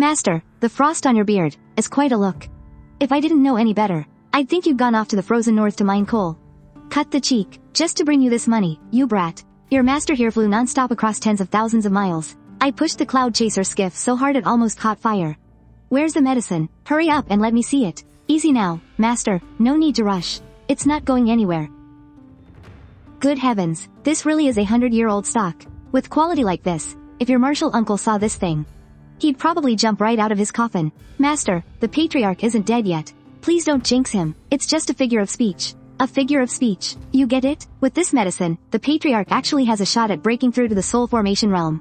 Master, the frost on your beard is quite a look. If I didn't know any better, I'd think you'd gone off to the frozen north to mine coal. Cut the cheek, just to bring you this money, you brat. Your master here flew non-stop across tens of thousands of miles. I pushed the cloud chaser skiff so hard it almost caught fire. Where's the medicine? Hurry up and let me see it. Easy now, master, no need to rush. It's not going anywhere. Good heavens, this really is a 100-year-old stock. With quality like this, if your martial uncle saw this thing, he'd probably jump right out of his coffin. Master, the patriarch isn't dead yet. Please don't jinx him, it's just a figure of speech. A figure of speech, you get it? With this medicine, the patriarch actually has a shot at breaking through to the soul formation realm.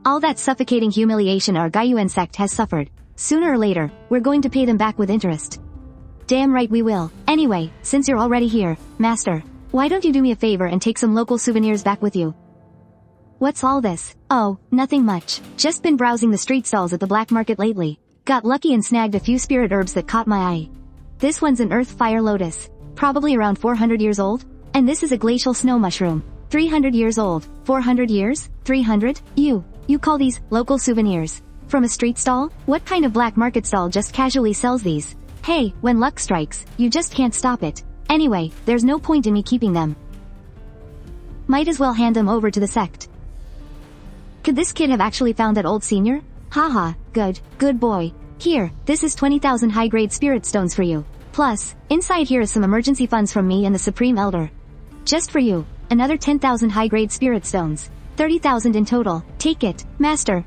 All that suffocating humiliation our Guiyuan sect has suffered. Sooner or later, we're going to pay them back with interest. Damn right we will. Anyway, since you're already here, master, why don't you do me a favor and take some local souvenirs back with you? What's all this? Oh, nothing much. Just been browsing the street stalls at the black market lately. Got lucky and snagged a few spirit herbs that caught my eye. This one's an earth fire lotus, probably around 400 years old. And this is a glacial snow mushroom, 300 years old. 400 years? 300? You call these local souvenirs? From a street stall? What kind of black market stall just casually sells these? Hey, when luck strikes, you just can't stop it. Anyway, there's no point in me keeping them. Might as well hand them over to the sect. Could this kid have actually found that old senior? Haha, good boy. Here, this is 20,000 high-grade spirit stones for you. Plus, inside here is some emergency funds from me and the Supreme Elder. Just for you, another 10,000 high-grade spirit stones. 30,000 in total. Take it, master.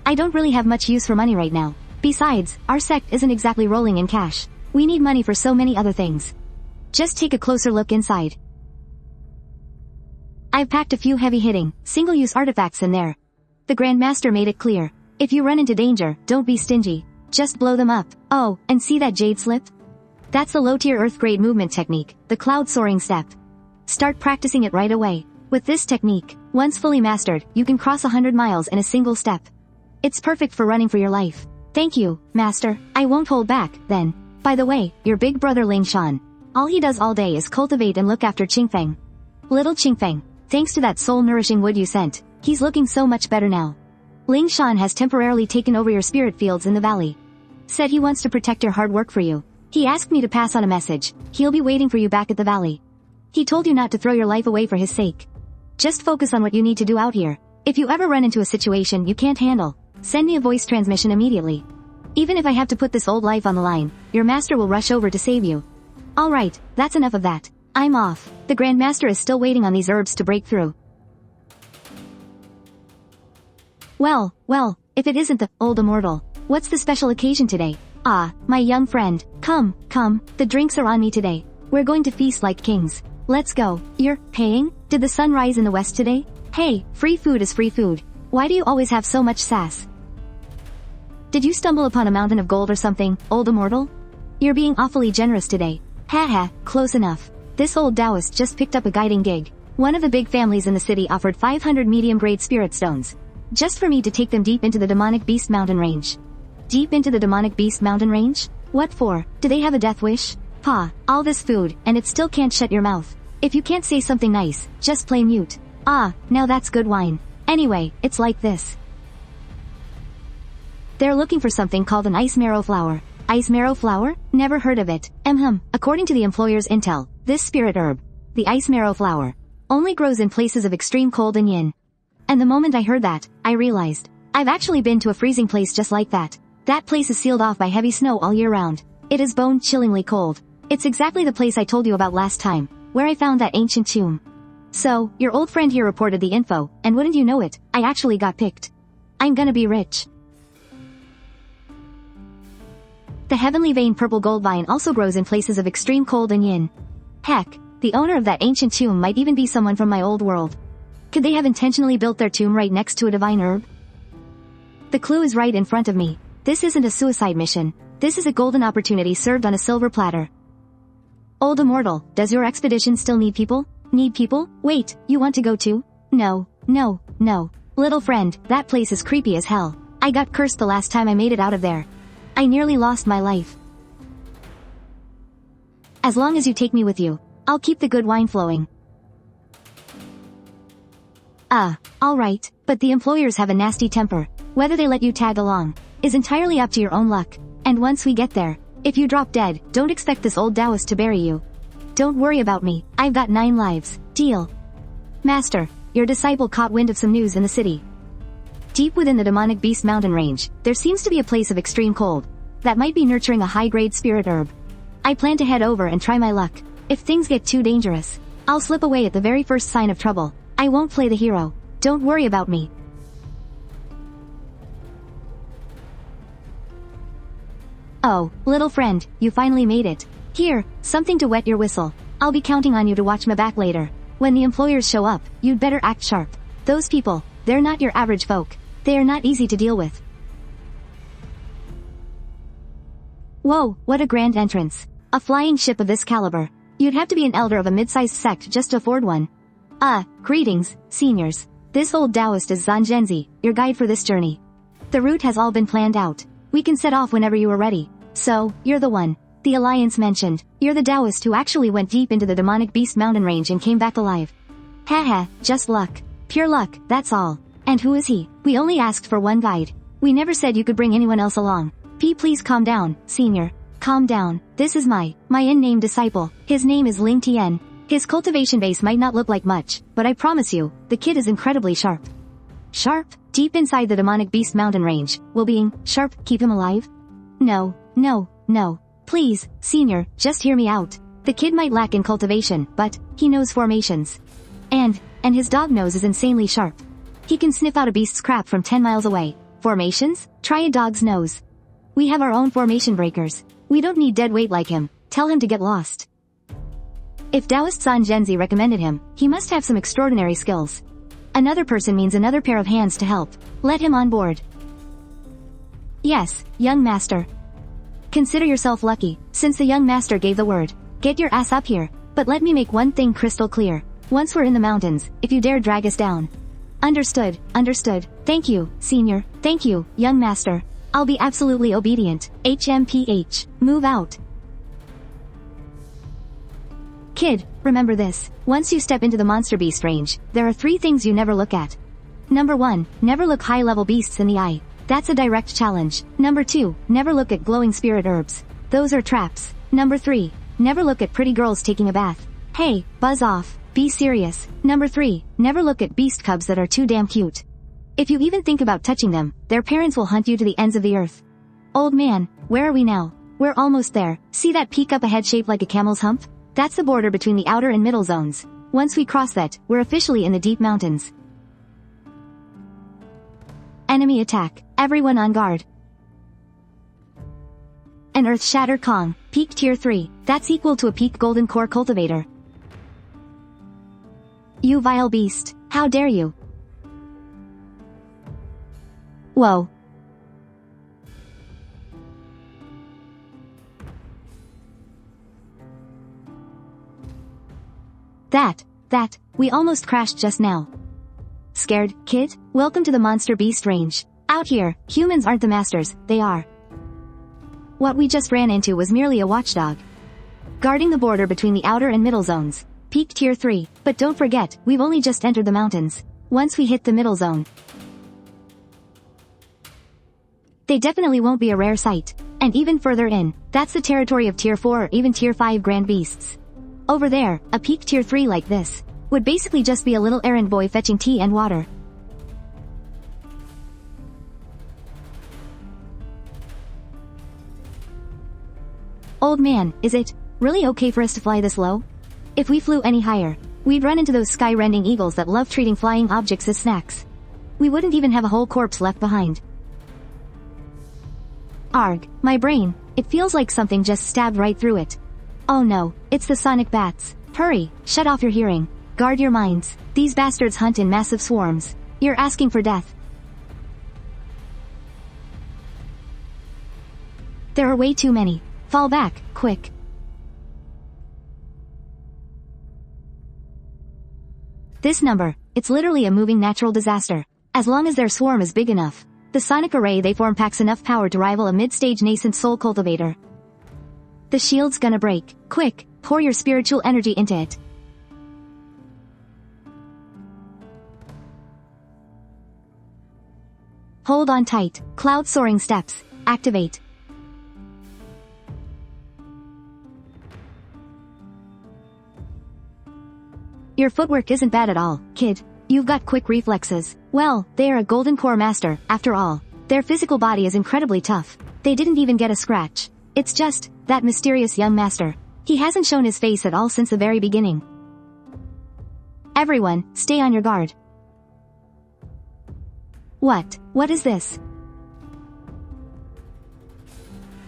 I don't really have much use for money right now. Besides, our sect isn't exactly rolling in cash. We need money for so many other things. Just take a closer look inside. I've packed a few heavy-hitting, single-use artifacts in there. The Grand Master made it clear. If you run into danger, don't be stingy. Just blow them up. Oh, and see that jade slip? That's the low-tier Earth-grade movement technique, the cloud soaring step. Start practicing it right away. With this technique, once fully mastered, you can cross 100 miles in a single step. It's perfect for running for your life. Thank you, master. I won't hold back, then. By the way, your big brother Ling Tian. All he does all day is cultivate and look after Qingfeng. Little Qingfeng, thanks to that soul-nourishing wood you sent, he's looking so much better now. Ling Tian has temporarily taken over your spirit fields in the valley. Said he wants to protect your hard work for you. He asked me to pass on a message. He'll be waiting for you back at the valley. He told you not to throw your life away for his sake. Just focus on what you need to do out here. If you ever run into a situation you can't handle, send me a voice transmission immediately. Even if I have to put this old life on the line, your master will rush over to save you. Alright, that's enough of that. I'm off. The Grand Master is still waiting on these herbs to break through. Well, if it isn't the old Immortal, what's the special occasion today? Ah, my young friend, come, the drinks are on me today. We're going to feast like kings. Let's go. You're paying? Did the sun rise in the west today? Hey, free food is free food. Why do you always have so much sass? Did you stumble upon a mountain of gold or something, old Immortal? You're being awfully generous today. Haha, close enough. This old Taoist just picked up a guiding gig. One of the big families in the city offered 500 medium-grade spirit stones. Just for me to take them deep into the demonic beast mountain range. Deep into the demonic beast mountain range? What for? Do they have a death wish? Pa, all this food, and it still can't shut your mouth. If you can't say something nice, just play mute. Ah, now that's good wine. Anyway, it's like this. They're looking for something called an ice marrow flower. Ice marrow flower? Never heard of it. According to the employer's intel, this spirit herb, the ice marrow flower, only grows in places of extreme cold and yin. And the moment I heard that, I realized, I've actually been to a freezing place just like that. That place is sealed off by heavy snow all year round. It is bone-chillingly cold. It's exactly the place I told you about last time, where I found that ancient tomb. So, your old friend here reported the info, and wouldn't you know it, I actually got picked. I'm gonna be rich. The heavenly vein purple gold vine also grows in places of extreme cold and yin. Heck, the owner of that ancient tomb might even be someone from my old world. Could they have intentionally built their tomb right next to a divine herb? The clue is right in front of me. This isn't a suicide mission. This is a golden opportunity served on a silver platter. Old Immortal, does your expedition still need people? Need people? Wait, you want to go too? No. Little friend, that place is creepy as hell. I got cursed the last time I made it out of there. I nearly lost my life. As long as you take me with you, I'll keep the good wine flowing. Alright, but the employers have a nasty temper. Whether they let you tag along, is entirely up to your own luck. And once we get there, if you drop dead, don't expect this old Taoist to bury you. Don't worry about me, I've got 9 lives. Deal. Master, your disciple caught wind of some news in the city. Deep within the demonic beast mountain range, there seems to be a place of extreme cold that might be nurturing a high-grade spirit herb. I plan to head over and try my luck. If things get too dangerous, I'll slip away at the very first sign of trouble. I won't play the hero. Don't worry about me. Oh, little friend, you finally made it. Here, something to wet your whistle. I'll be counting on you to watch my back later. When the employers show up, you'd better act sharp. Those people, they're not your average folk. They are not easy to deal with. Whoa, what a grand entrance. A flying ship of this caliber. You'd have to be an elder of a mid-sized sect just to afford one. Greetings, seniors. This old Taoist is Zangenzi, your guide for this journey. The route has all been planned out. We can set off whenever you are ready. So, you're the one. The Alliance mentioned. You're the Taoist who actually went deep into the demonic beast mountain range and came back alive. Haha, just luck. Pure luck, that's all. And who is he? We only asked for one guide. We never said you could bring anyone else along. Please calm down, senior. Calm down. This is my in-name disciple. His name is Ling Tian. His cultivation base might not look like much, but I promise you, the kid is incredibly sharp. Sharp? Deep inside the demonic beast mountain range, will being sharp keep him alive? No. Please, senior, just hear me out. The kid might lack in cultivation, but he knows formations. And his dog nose is insanely sharp. He can sniff out a beast's crap from 10 miles away. Formations? Try a dog's nose. We have our own formation breakers. We don't need dead weight like him. Tell him to get lost. If Taoist Zangenzi recommended him, he must have some extraordinary skills. Another person means another pair of hands to help. Let him on board. Yes, young master. Consider yourself lucky, since the young master gave the word. Get your ass up here, but let me make one thing crystal clear. Once we're in the mountains, if you dare drag us down. Understood. Thank you, senior. Thank you, young master. I'll be absolutely obedient. HMPH. Move out. Kid, remember this. Once you step into the monster beast range, there are 3 things you never look at. Number 1, never look high-level beasts in the eye. That's a direct challenge. Number 2, never look at glowing spirit herbs. Those are traps. Number 3, never look at pretty girls taking a bath. Hey, buzz off. Be serious. Number 3, never look at beast cubs that are too damn cute. If you even think about touching them, their parents will hunt you to the ends of the earth. Old man, where are we now? We're almost there. See that peak up ahead shaped like a camel's hump? That's the border between the outer and middle zones. Once we cross that, we're officially in the deep mountains. Enemy attack. Everyone on guard. An Earth Shatter Kong, Peak Tier 3. That's equal to a Peak Golden Core Cultivator. You vile beast. How dare you? Whoa. We almost crashed just now. Scared, kid? Welcome to the monster beast range. Out here, humans aren't the masters, they are. What we just ran into was merely a watchdog. Guarding the border between the outer and middle zones. Peak Tier 3, but don't forget, we've only just entered the mountains. Once we hit the middle zone, they definitely won't be a rare sight. And even further in, that's the territory of Tier 4 or even Tier 5 grand beasts. Over there, a Peak Tier 3 like this would basically just be a little errand boy fetching tea and water. Old man, is it really okay for us to fly this low? If we flew any higher, we'd run into those sky-rending eagles that love treating flying objects as snacks. We wouldn't even have a whole corpse left behind. Arg, my brain, it feels like something just stabbed right through it. Oh no, it's the sonic bats. Hurry, shut off your hearing. Guard your minds. These bastards hunt in massive swarms. You're asking for death. There are way too many. Fall back, quick. This number, it's literally a moving natural disaster. As long as their swarm is big enough, the sonic array they form packs enough power to rival a mid-stage nascent soul cultivator. The shield's gonna break. Quick, pour your spiritual energy into it. Hold on tight. Cloud soaring steps. Activate. Your footwork isn't bad at all, kid. You've got quick reflexes. Well, they are a golden core master, after all. Their physical body is incredibly tough. They didn't even get a scratch. It's just, that mysterious young master. He hasn't shown his face at all since the very beginning. Everyone, stay on your guard. What is this?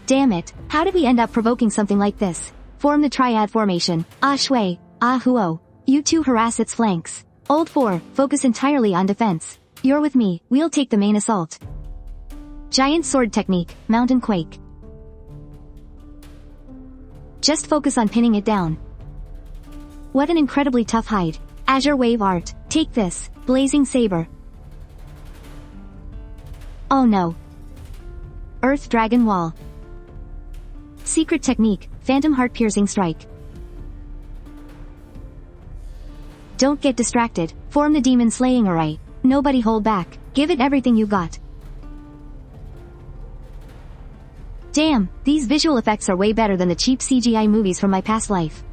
Damn it, how did we end up provoking something like this? Form the triad formation. Ah Shui, Ah Huo. You two harass its flanks. Old 4, focus entirely on defense. You're with me, we'll take the main assault. Giant sword technique, mountain quake. Just focus on pinning it down. What an incredibly tough hide. Azure wave art, take this, blazing saber. Oh no. Earth dragon wall. Secret technique, phantom heart piercing strike. Don't get distracted, form the demon slaying array. Nobody hold back, give it everything you got. Damn, these visual effects are way better than the cheap CGI movies from my past life.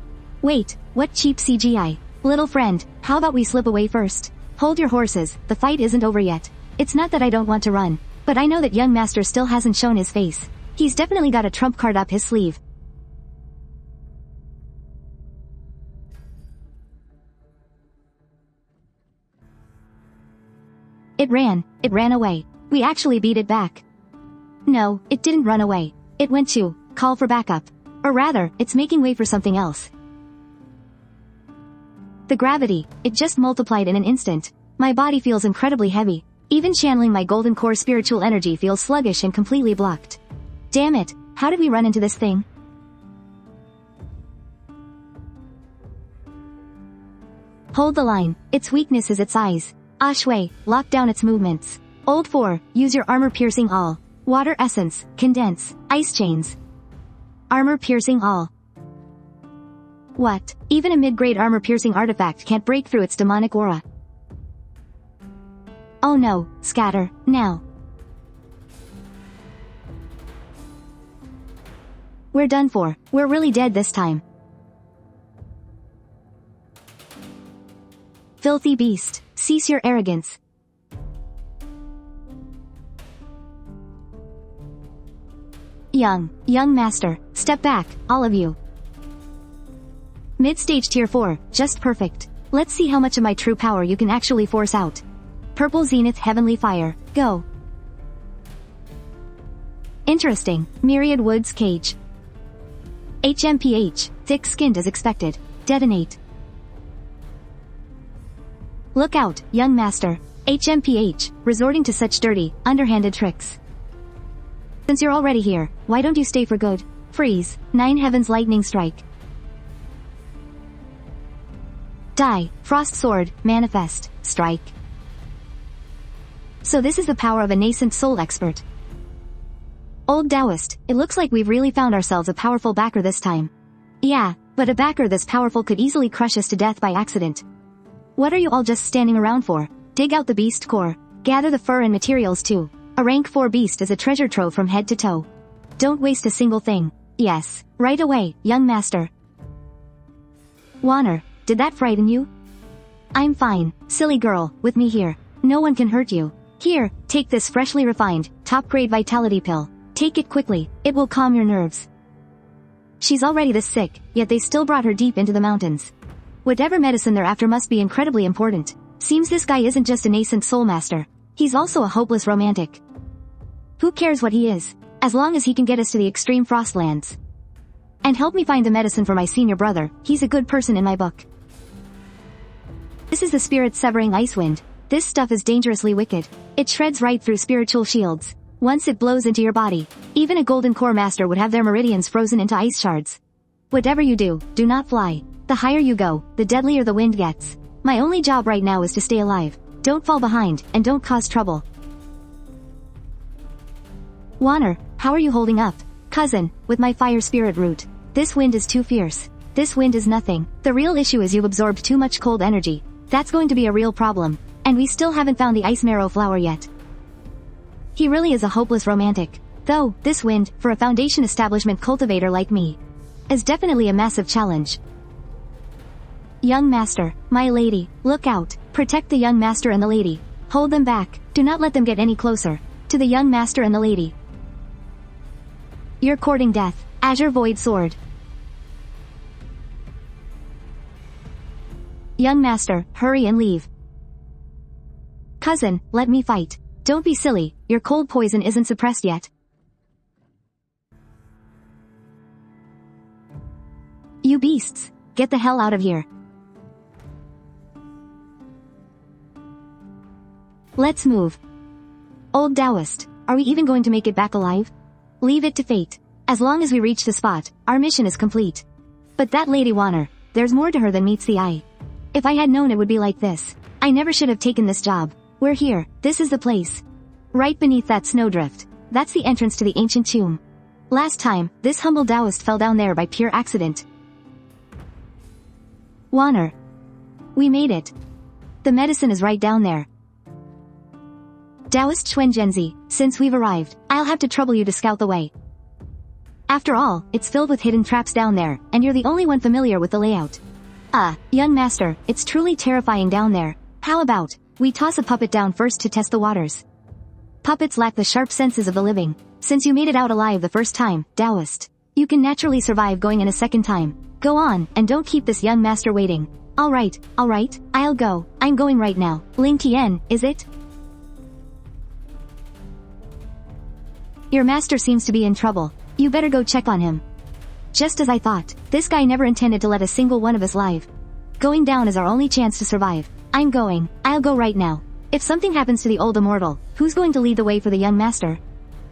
Wait, what cheap CGI? Little friend, how about we slip away first? Hold your horses, the fight isn't over yet. It's not that I don't want to run, but I know that young master still hasn't shown his face. He's definitely got a trump card up his sleeve. It ran away. We actually beat it back. No, it didn't run away. It went to call for backup. Or rather, it's making way for something else. The gravity, it just multiplied in an instant. My body feels incredibly heavy. Even channeling my golden core spiritual energy feels sluggish and completely blocked. Damn it, how did we run into this thing? Hold the line, its weakness is its eyes. Ah Shui, lock down its movements. Old 4, use your armor piercing all. Water essence, condense, ice chains. Armor piercing all. What? Even a mid-grade armor piercing artifact can't break through its demonic aura. Oh no, scatter, now. We're done for, we're really dead this time. Filthy beast, cease your arrogance. Young master, step back, all of you. Mid-stage tier 4, just perfect. Let's see how much of my true power you can actually force out. Purple Zenith Heavenly Fire, go. Interesting, Myriad Woods Cage. HMPH, thick-skinned as expected. Detonate. Look out, young master. HMPH, resorting to such dirty, underhanded tricks. Since you're already here, why don't you stay for good? Freeze, 9 Heavens Lightning Strike. Die, Frost Sword, Manifest, Strike. So this is the power of a nascent soul expert. Old Taoist, it looks like we've really found ourselves a powerful backer this time. Yeah, but a backer this powerful could easily crush us to death by accident. What are you all just standing around for? Dig out the beast core. Gather the fur and materials too. A rank 4 beast is a treasure trove from head to toe. Don't waste a single thing. Yes, right away, young master. Wan'er, did that frighten you? I'm fine, silly girl, with me here. No one can hurt you. Here, take this freshly refined, top-grade vitality pill. Take it quickly, it will calm your nerves. She's already this sick, yet they still brought her deep into the mountains. Whatever medicine they're after must be incredibly important. Seems this guy isn't just a nascent soul master. He's also a hopeless romantic. Who cares what he is, as long as he can get us to the extreme frostlands. And help me find the medicine for my senior brother, he's a good person in my book. This is the spirit-severing ice wind. This stuff is dangerously wicked. It shreds right through spiritual shields. Once it blows into your body, even a golden core master would have their meridians frozen into ice shards. Whatever you do, do not fly. The higher you go, the deadlier the wind gets. My only job right now is to stay alive. Don't fall behind, and don't cause trouble. Wan'er, how are you holding up? Cousin, with my fire spirit root. This wind is too fierce. This wind is nothing. The real issue is you've absorbed too much cold energy. That's going to be a real problem. And we still haven't found the ice marrow flower yet. He really is a hopeless romantic. Though, this wind, for a foundation establishment cultivator like me, is definitely a massive challenge. Young master, my lady, look out. Protect the young master and the lady. Hold them back. Do not let them get any closer. To the young master and the lady. You're courting death. Azure Void Sword. Young master, hurry and leave. Cousin, let me fight. Don't be silly, your cold poison isn't suppressed yet. You beasts, get the hell out of here. Let's move. Old Taoist, are we even going to make it back alive? Leave it to fate. As long as we reach the spot, our mission is complete. But that Lady Wan'er, there's more to her than meets the eye. If I had known it would be like this, I never should have taken this job. We're here, this is the place. Right beneath that snowdrift. That's the entrance to the ancient tomb. Last time, this humble Taoist fell down there by pure accident. Wan'er. We made it. The medicine is right down there. Taoist Xuanzhenzi, since we've arrived, I'll have to trouble you to scout the way. After all, it's filled with hidden traps down there, and you're the only one familiar with the layout. Young master, it's truly terrifying down there. How about, we toss a puppet down first to test the waters? Puppets lack the sharp senses of the living. Since you made it out alive the first time, Taoist, you can naturally survive going in a second time. Go on, and don't keep this young master waiting. Alright, I'll go. I'm going right now. Ling Tian, is it? Your master seems to be in trouble. You better go check on him. Just as I thought, this guy never intended to let a single one of us live. Going down is our only chance to survive. I'm going. I'll go right now. If something happens to the old immortal, who's going to lead the way for the young master?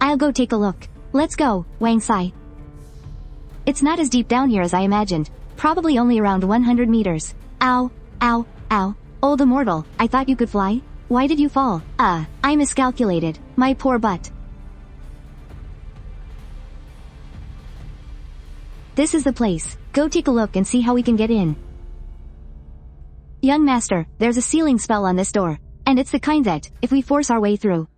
I'll go take a look. Let's go, Wang Sai. It's not as deep down here as I imagined. Probably only around 100 meters. Ow, ow, ow. Old immortal, I thought you could fly? Why did you fall? I miscalculated. My poor butt. This is the place. Go take a look and see how we can get in. Young master, there's a sealing spell on this door. And it's the kind that, if we force our way through,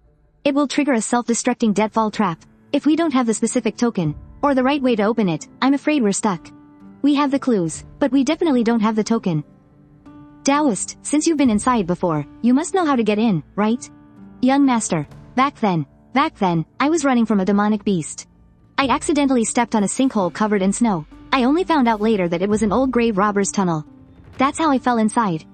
it will trigger a self-destructing deadfall trap. If we don't have the specific token, or the right way to open it, I'm afraid we're stuck. We have the clues, but we definitely don't have the token. Taoist, since you've been inside before, you must know how to get in, right? Young master, back then, I was running from a demonic beast. I accidentally stepped on a sinkhole covered in snow. I only found out later that it was an old grave robber's tunnel. That's how I fell inside.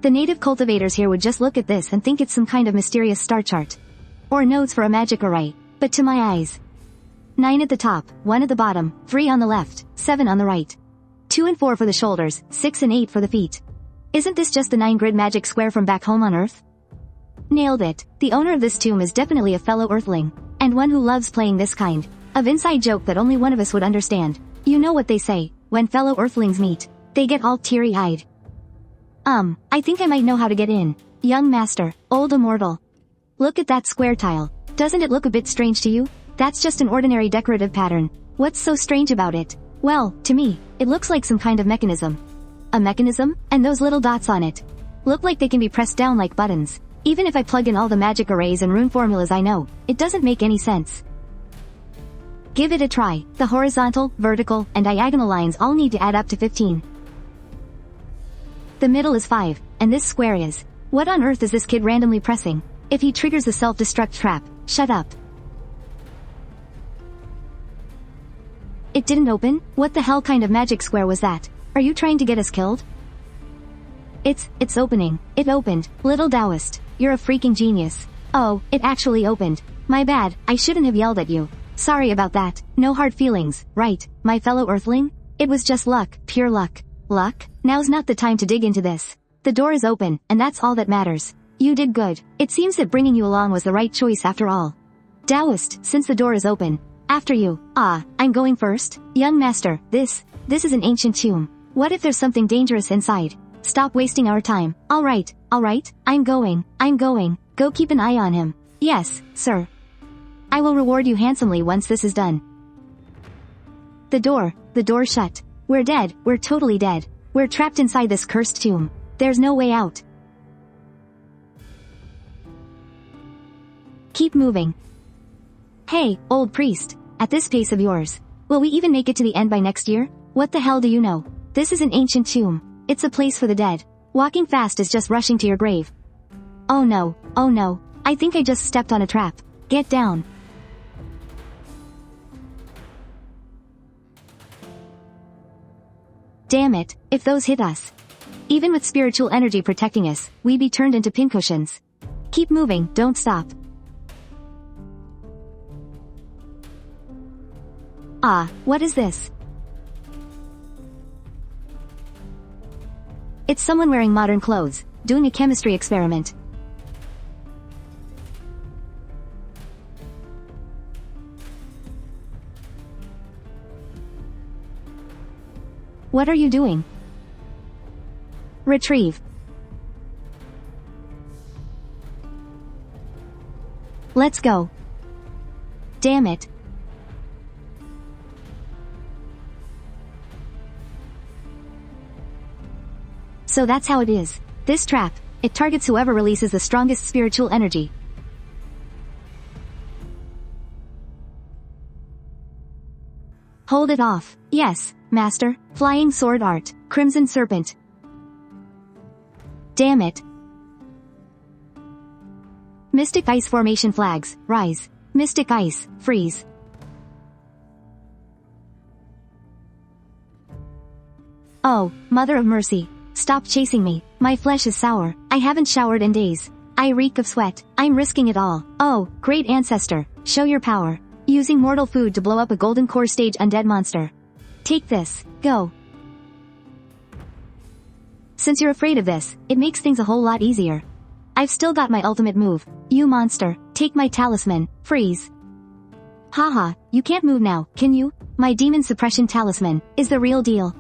The native cultivators here would just look at this and think it's some kind of mysterious star chart. Or nodes for a magic array. But to my eyes, 9 at the top, 1 at the bottom, 3 on the left, 7 on the right. 2 and 4 for the shoulders, 6 and 8 for the feet. Isn't this just the 9-grid magic square from back home on Earth? Nailed it. The owner of this tomb is definitely a fellow Earthling, and one who loves playing this kind of inside joke that only one of us would understand. You know what they say, when fellow Earthlings meet, they get all teary-eyed. I think I might know how to get in. Young master, old immortal. Look at that square tile. Doesn't it look a bit strange to you? That's just an ordinary decorative pattern. What's so strange about it? Well, to me, it looks like some kind of mechanism. A mechanism? And those little dots on it look like they can be pressed down like buttons. Even if I plug in all the magic arrays and rune formulas I know, it doesn't make any sense. Give it a try. The horizontal, vertical, and diagonal lines all need to add up to 15. The middle is 5, and this square is... What on earth is this kid randomly pressing? If he triggers the self-destruct trap, shut up. It didn't open? What the hell kind of magic square was that? Are you trying to get us killed? It's opening. It opened. Little Taoist, you're a freaking genius. Oh, it actually opened. My bad, I shouldn't have yelled at you. Sorry about that. No hard feelings, right, my fellow Earthling? It was just luck, pure luck. Luck? Now's not the time to dig into this. The door is open, and that's all that matters. You did good. It seems that bringing you along was the right choice after all. Taoist, since the door is open, after you. I'm going first. Young master, this is an ancient tomb. What if there's something dangerous inside? Stop wasting our time. Alright, I'm going. Go keep an eye on him. Yes, sir. I will reward you handsomely once this is done. The door shut. We're dead, we're totally dead. We're trapped inside this cursed tomb. There's no way out. Keep moving. Hey, old priest. At this pace of yours, will we even make it to the end by next year? What the hell do you know? This is an ancient tomb. It's a place for the dead. Walking fast is just rushing to your grave. Oh no, oh no. I think I just stepped on a trap. Get down. Damn it, if those hit us. Even with spiritual energy protecting us, we'd be turned into pincushions. Keep moving, don't stop. Ah, what is this? It's someone wearing modern clothes, doing a chemistry experiment. What are you doing? Retrieve. Let's go. Damn it. So that's how it is. This trap, it targets whoever releases the strongest spiritual energy. Hold it off. Yes, master. Flying sword art. Crimson serpent. Damn it. Mystic ice formation flags. Rise. Mystic ice. Freeze. Oh, mother of mercy. Stop chasing me. My flesh is sour. I haven't showered in days. I reek of sweat. I'm risking it all. Oh, great ancestor. Show your power. Using mortal food to blow up a golden core stage undead monster. Take this. Go. Since you're afraid of this, it makes things a whole lot easier. I've still got my ultimate move. You monster. Take my talisman. Freeze. Haha, you can't move now, can you? My demon suppression talisman is the real deal.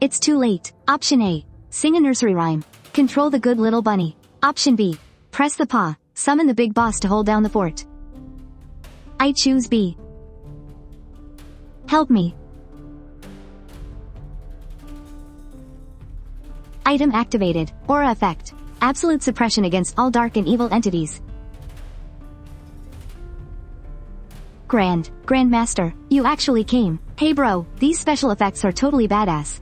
It's too late. Option A. Sing a nursery rhyme. Control the good little bunny. Option B. Press the paw. Summon the big boss to hold down the fort. I choose B. Help me. Item activated. Aura effect. Absolute suppression against all dark and evil entities. Grandmaster, you actually came. Hey bro, these special effects are totally badass.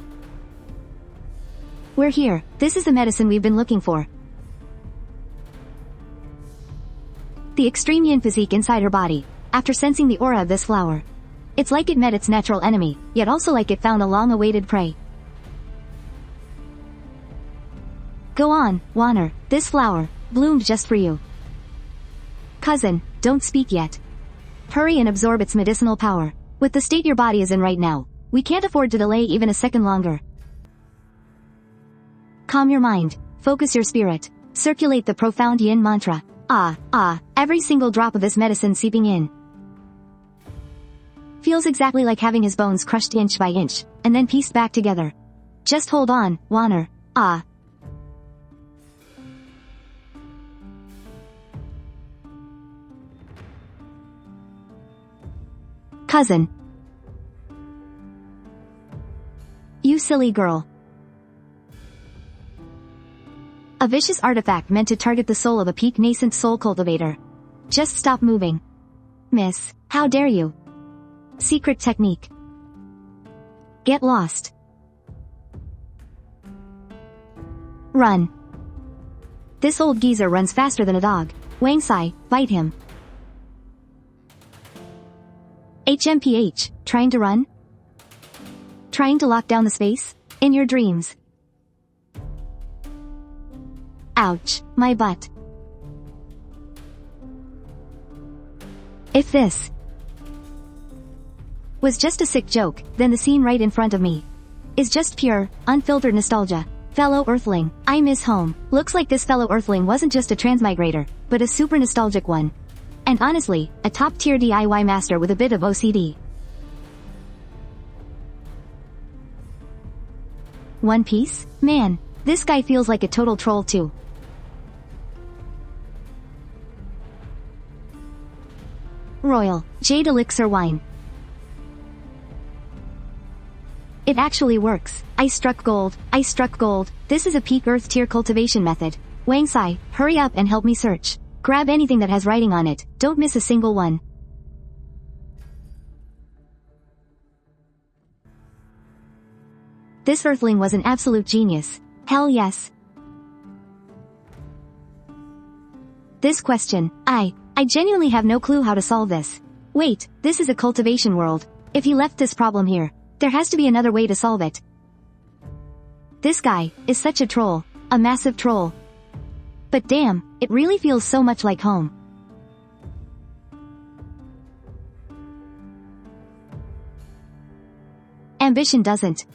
We're here. This is the medicine we've been looking for. The extreme yin physique inside her body, after sensing the aura of this flower. It's like it met its natural enemy, yet also like it found a long-awaited prey. Go on, Wan'er, this flower, bloomed just for you. Cousin, don't speak yet. Hurry and absorb its medicinal power. With the state your body is in right now, we can't afford to delay even a second longer. Calm your mind, focus your spirit, circulate the profound yin mantra. Every single drop of this medicine seeping in. Feels exactly like having his bones crushed inch by inch, and then pieced back together. Just hold on, Wan'er. Cousin. You silly girl. A vicious artifact meant to target the soul of a peak nascent soul cultivator. Just stop moving. Miss, how dare you? Secret technique. Get lost. Run. This old geezer runs faster than a dog. Wang Sai, bite him. HMPH, trying to run? Trying to lock down the space? In your dreams. Ouch, my butt. If this was just a sick joke, then the scene right in front of me is just pure, unfiltered nostalgia. Fellow Earthling, I miss home. Looks like this fellow Earthling wasn't just a transmigrator, but a super nostalgic one. And honestly, a top-tier DIY master with a bit of OCD. One Piece? Man, this guy feels like a total troll too. Royal, Jade Elixir Wine. It actually works. I struck gold. I struck gold. This is a peak Earth tier cultivation method. Wang Sai, hurry up and help me search. Grab anything that has writing on it. Don't miss a single one. This Earthling was an absolute genius. Hell yes. This question, I genuinely have no clue how to solve this. Wait, this is a cultivation world. If he left this problem here, there has to be another way to solve it. This guy is such a troll. A massive troll. But damn, it really feels so much like home. Ambition doesn't.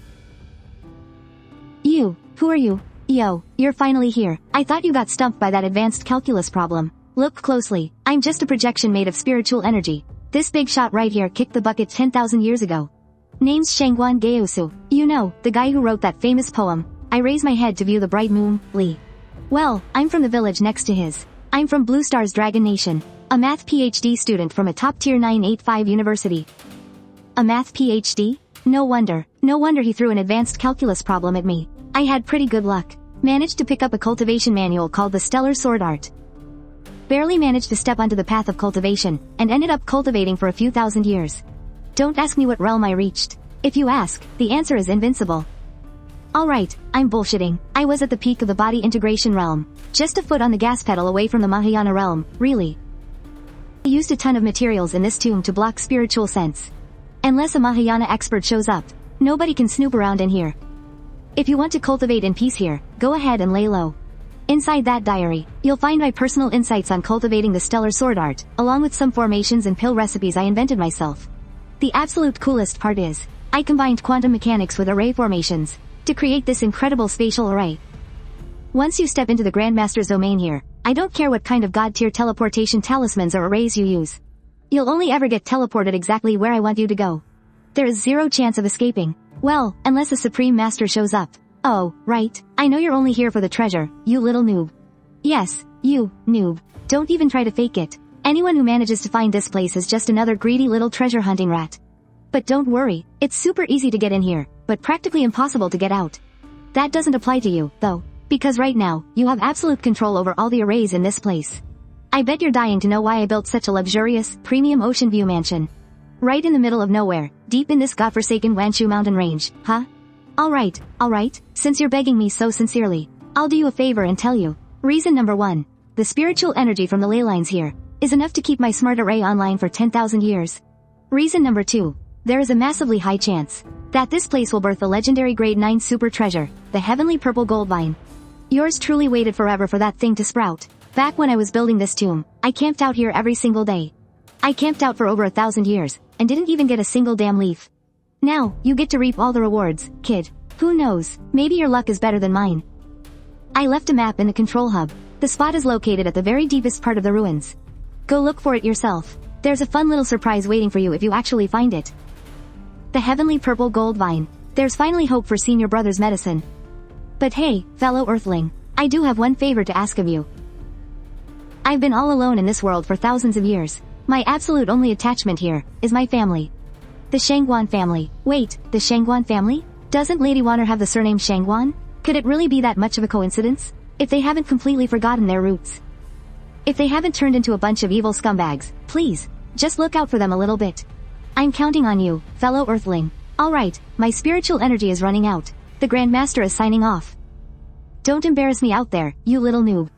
You, who are you? Yo, you're finally here. I thought you got stumped by that advanced calculus problem. Look closely, I'm just a projection made of spiritual energy. This big shot right here kicked the bucket 10,000 years ago. Name's Shangguan Wan'er. You know, the guy who wrote that famous poem. I raise my head to view the bright moon, Lee. Well, I'm from the village next to his. I'm from Blue Star's Dragon Nation. A math PhD student from a top-tier 985 university. A math PhD? No wonder he threw an advanced calculus problem at me. I had pretty good luck. Managed to pick up a cultivation manual called the Stellar Sword Art. Barely managed to step onto the path of cultivation, and ended up cultivating for a few thousand years. Don't ask me what realm I reached. If you ask, the answer is invincible. Alright, I'm bullshitting. I was at the peak of the body integration realm. Just a foot on the gas pedal away from the Mahayana realm, really. I used a ton of materials in this tomb to block spiritual sense. Unless a Mahayana expert shows up, nobody can snoop around in here. If you want to cultivate in peace here, go ahead and lay low. Inside that diary, you'll find my personal insights on cultivating the stellar sword art, along with some formations and pill recipes I invented myself. The absolute coolest part is, I combined quantum mechanics with array formations, to create this incredible spatial array. Once you step into the Grandmaster's domain here, I don't care what kind of god-tier teleportation talismans or arrays you use. You'll only ever get teleported exactly where I want you to go. There is zero chance of escaping. Well, unless a Supreme Master shows up. Oh, right, I know you're only here for the treasure, you little noob. Yes, you, noob. Don't even try to fake it. Anyone who manages to find this place is just another greedy little treasure hunting rat. But don't worry, it's super easy to get in here, but practically impossible to get out. That doesn't apply to you, though, because right now, you have absolute control over all the arrays in this place. I bet you're dying to know why I built such a luxurious, premium ocean view mansion. Right in the middle of nowhere, deep in this godforsaken Wanshu mountain range, huh? Alright, since you're begging me so sincerely, I'll do you a favor and tell you. Reason number 1. The spiritual energy from the ley lines here is enough to keep my smart array online for 10,000 years. Reason number 2. There is a massively high chance that this place will birth the legendary grade 9 super treasure, the heavenly purple gold vine. Yours truly waited forever for that thing to sprout. Back when I was building this tomb, I camped out here every single day. I camped out for over 1,000 years, and didn't even get a single damn leaf. Now, you get to reap all the rewards, kid. Who knows, maybe your luck is better than mine. I left a map in the control hub. The spot is located at the very deepest part of the ruins. Go look for it yourself. There's a fun little surprise waiting for you if you actually find it. The heavenly purple gold vine. There's finally hope for senior brother's medicine. But hey, fellow Earthling, I do have one favor to ask of you. I've been all alone in this world for thousands of years. My absolute only attachment here is my family. The Shangguan family. Wait, the Shangguan family? Doesn't Lady Wan'er have the surname Shangguan? Could it really be that much of a coincidence? If they haven't completely forgotten their roots. If they haven't turned into a bunch of evil scumbags, please, just look out for them a little bit. I'm counting on you, fellow Earthling. Alright, my spiritual energy is running out. The Grandmaster is signing off. Don't embarrass me out there, you little noob.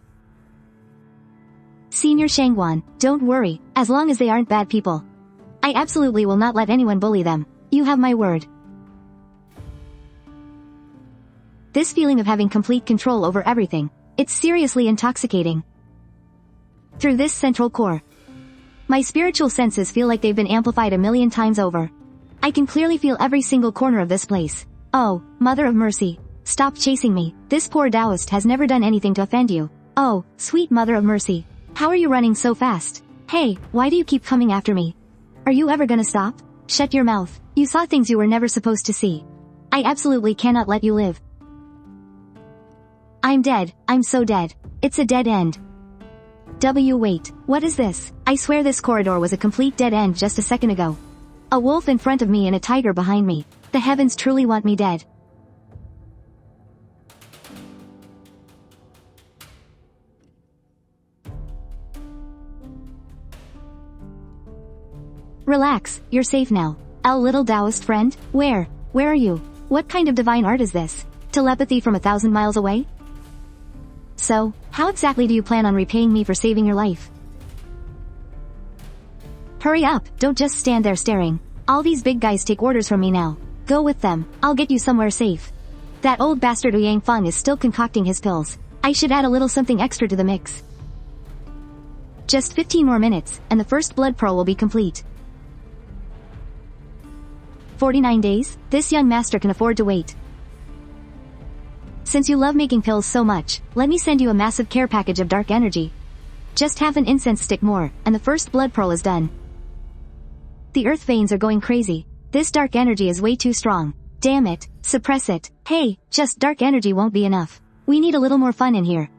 Senior Shangguan, don't worry, as long as they aren't bad people. I absolutely will not let anyone bully them. You have my word. This feeling of having complete control over everything, it's seriously intoxicating. Through this central core, my spiritual senses feel like they've been amplified 1,000,000 times over. I can clearly feel every single corner of this place. Oh, Mother of Mercy. Stop chasing me. This poor Taoist has never done anything to offend you. Oh, sweet Mother of Mercy. How are you running so fast? Hey, why do you keep coming after me? Are you ever gonna stop? Shut your mouth. You saw things you were never supposed to see. I absolutely cannot let you live. I'm dead. I'm so dead. It's a dead end. Wait, what is this? I swear this corridor was a complete dead end just a second ago. A wolf in front of me and a tiger behind me. The heavens truly want me dead. Relax, you're safe now. Little Taoist friend, where are you? What kind of divine art is this? Telepathy from 1,000 miles away? So, how exactly do you plan on repaying me for saving your life? Hurry up, don't just stand there staring. All these big guys take orders from me now. Go with them, I'll get you somewhere safe. That old bastard Ouyang Feng is still concocting his pills. I should add a little something extra to the mix. Just 15 more minutes, and the first blood pearl will be complete. 49 days? This young master can afford to wait. Since you love making pills so much, let me send you a massive care package of dark energy. Just half an incense stick more, and the first blood pearl is done. The earth veins are going crazy. This dark energy is way too strong. Damn it, suppress it. Hey, just dark energy won't be enough. We need a little more fun in here.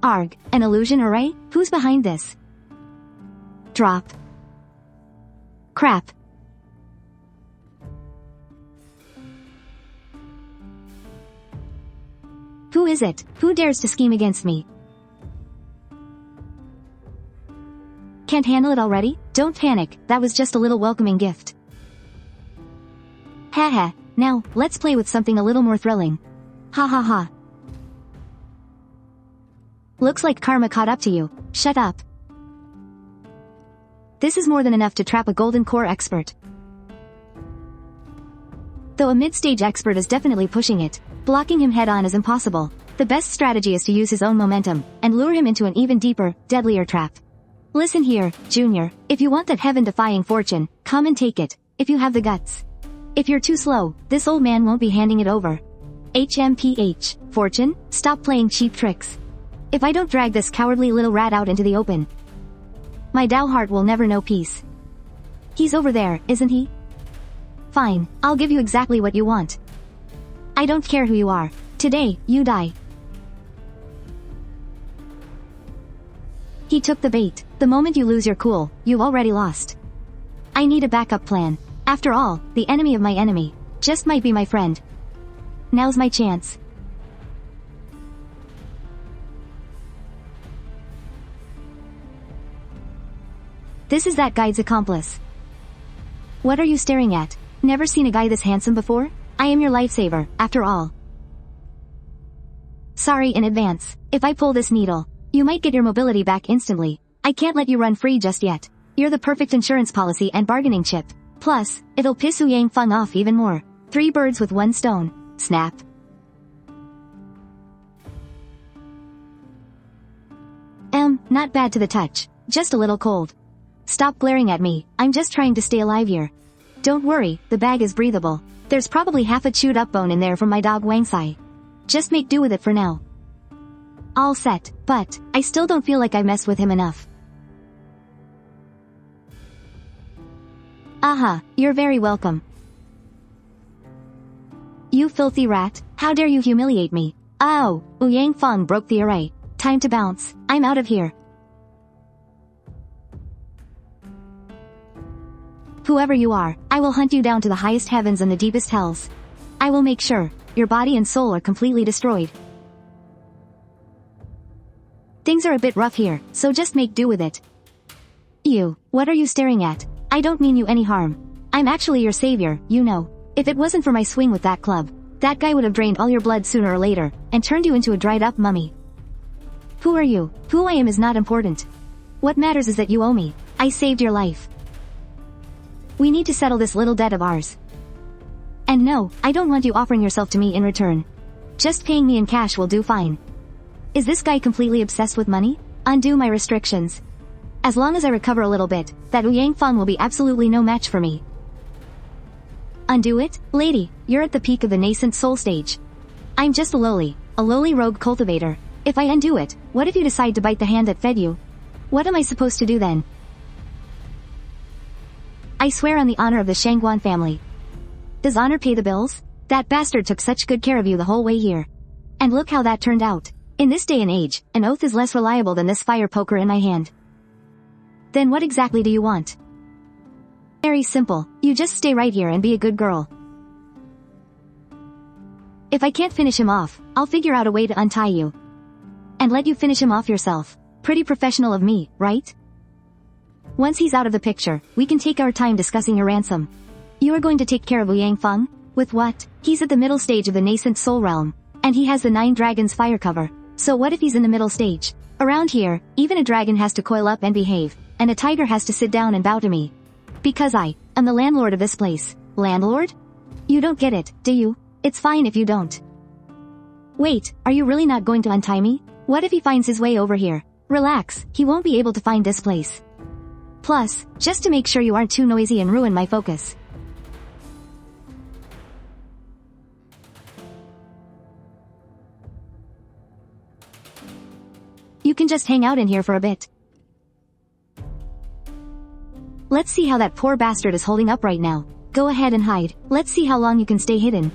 Arg, an illusion array? Who's behind this? Drop. Crap. Who is it? Who dares to scheme against me? Can't handle it already? Don't panic, that was just a little welcoming gift. Haha, now, let's play with something a little more thrilling. Ha ha ha. Looks like karma caught up to you. Shut up. This is more than enough to trap a golden core expert. Though a mid-stage expert is definitely pushing it, blocking him head-on is impossible. The best strategy is to use his own momentum, and lure him into an even deeper, deadlier trap. Listen here, Junior, if you want that heaven-defying fortune, come and take it, if you have the guts. If you're too slow, this old man won't be handing it over. HMPH, fortune, stop playing cheap tricks. If I don't drag this cowardly little rat out into the open, my Dao heart will never know peace. He's over there, isn't he? Fine, I'll give you exactly what you want. I don't care who you are. Today, you die. He took the bait. The moment you lose your cool, you've already lost. I need a backup plan. After all, the enemy of my enemy just might be my friend. Now's my chance. This is that guy's accomplice. What are you staring at? Never seen a guy this handsome before? I am your lifesaver, after all. Sorry in advance. If I pull this needle, you might get your mobility back instantly. I can't let you run free just yet. You're the perfect insurance policy and bargaining chip. Plus, it'll piss Ouyang Feng off even more. 3 birds with 1 stone. Snap. Not bad to the touch. Just a little cold. Stop glaring at me, I'm just trying to stay alive here. Don't worry, the bag is breathable. There's probably half a chewed up bone in there from my dog Wang Sai. Just make do with it for now. All set, but I still don't feel like I messed with him enough. Aha, you're very welcome. You filthy rat, how dare you humiliate me? Oh, Ouyang Feng broke the array. Time to bounce, I'm out of here. Whoever you are, I will hunt you down to the highest heavens and the deepest hells. I will make sure your body and soul are completely destroyed. Things are a bit rough here, so just make do with it. You, what are you staring at? I don't mean you any harm. I'm actually your savior, you know. If it wasn't for my swing with that club, that guy would have drained all your blood sooner or later, and turned you into a dried up mummy. Who are you? Who I am is not important. What matters is that you owe me. I saved your life. We need to settle this little debt of ours. And no, I don't want you offering yourself to me in return. Just paying me in cash will do fine. Is this guy completely obsessed with money? Undo my restrictions. As long as I recover a little bit, that Ouyang Feng will be absolutely no match for me. Undo it? Lady, you're at the peak of the nascent soul stage. I'm just a lowly rogue cultivator. If I undo it, what if you decide to bite the hand that fed you? What am I supposed to do then? I swear on the honor of the Shangguan family. Does honor pay the bills? That bastard took such good care of you the whole way here. And look how that turned out. In this day and age, an oath is less reliable than this fire poker in my hand. Then what exactly do you want? Very simple, you just stay right here and be a good girl. If I can't finish him off, I'll figure out a way to untie you. And let you finish him off yourself. Pretty professional of me, right? Once he's out of the picture, we can take our time discussing your ransom. You are going to take care of Ouyang Feng? With what? He's at the middle stage of the nascent soul realm. And he has the 9 dragons fire cover. So what if he's in the middle stage? Around here, even a dragon has to coil up and behave, and a tiger has to sit down and bow to me. Because I am the landlord of this place. Landlord? You don't get it, do you? It's fine if you don't. Wait, are you really not going to untie me? What if he finds his way over here? Relax, he won't be able to find this place. Plus, just to make sure you aren't too noisy and ruin my focus. You can just hang out in here for a bit. Let's see how that poor bastard is holding up right now. Go ahead and hide. Let's see how long you can stay hidden.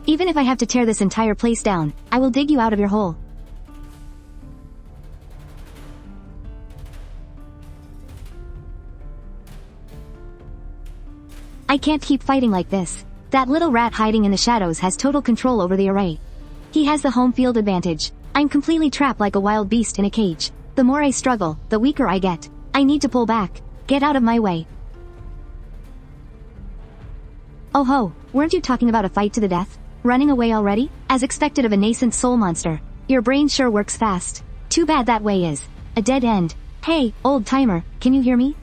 Even if I have to tear this entire place down, I will dig you out of your hole. I can't keep fighting like this. That little rat hiding in the shadows has total control over the array. He has the home field advantage. I'm completely trapped like a wild beast in a cage. The more I struggle, the weaker I get. I need to pull back. Get out of my way. Oh ho, weren't you talking about a fight to the death? Running away already? As expected of a nascent soul monster. Your brain sure works fast. Too bad that way is a dead end. Hey, old timer, can you hear me?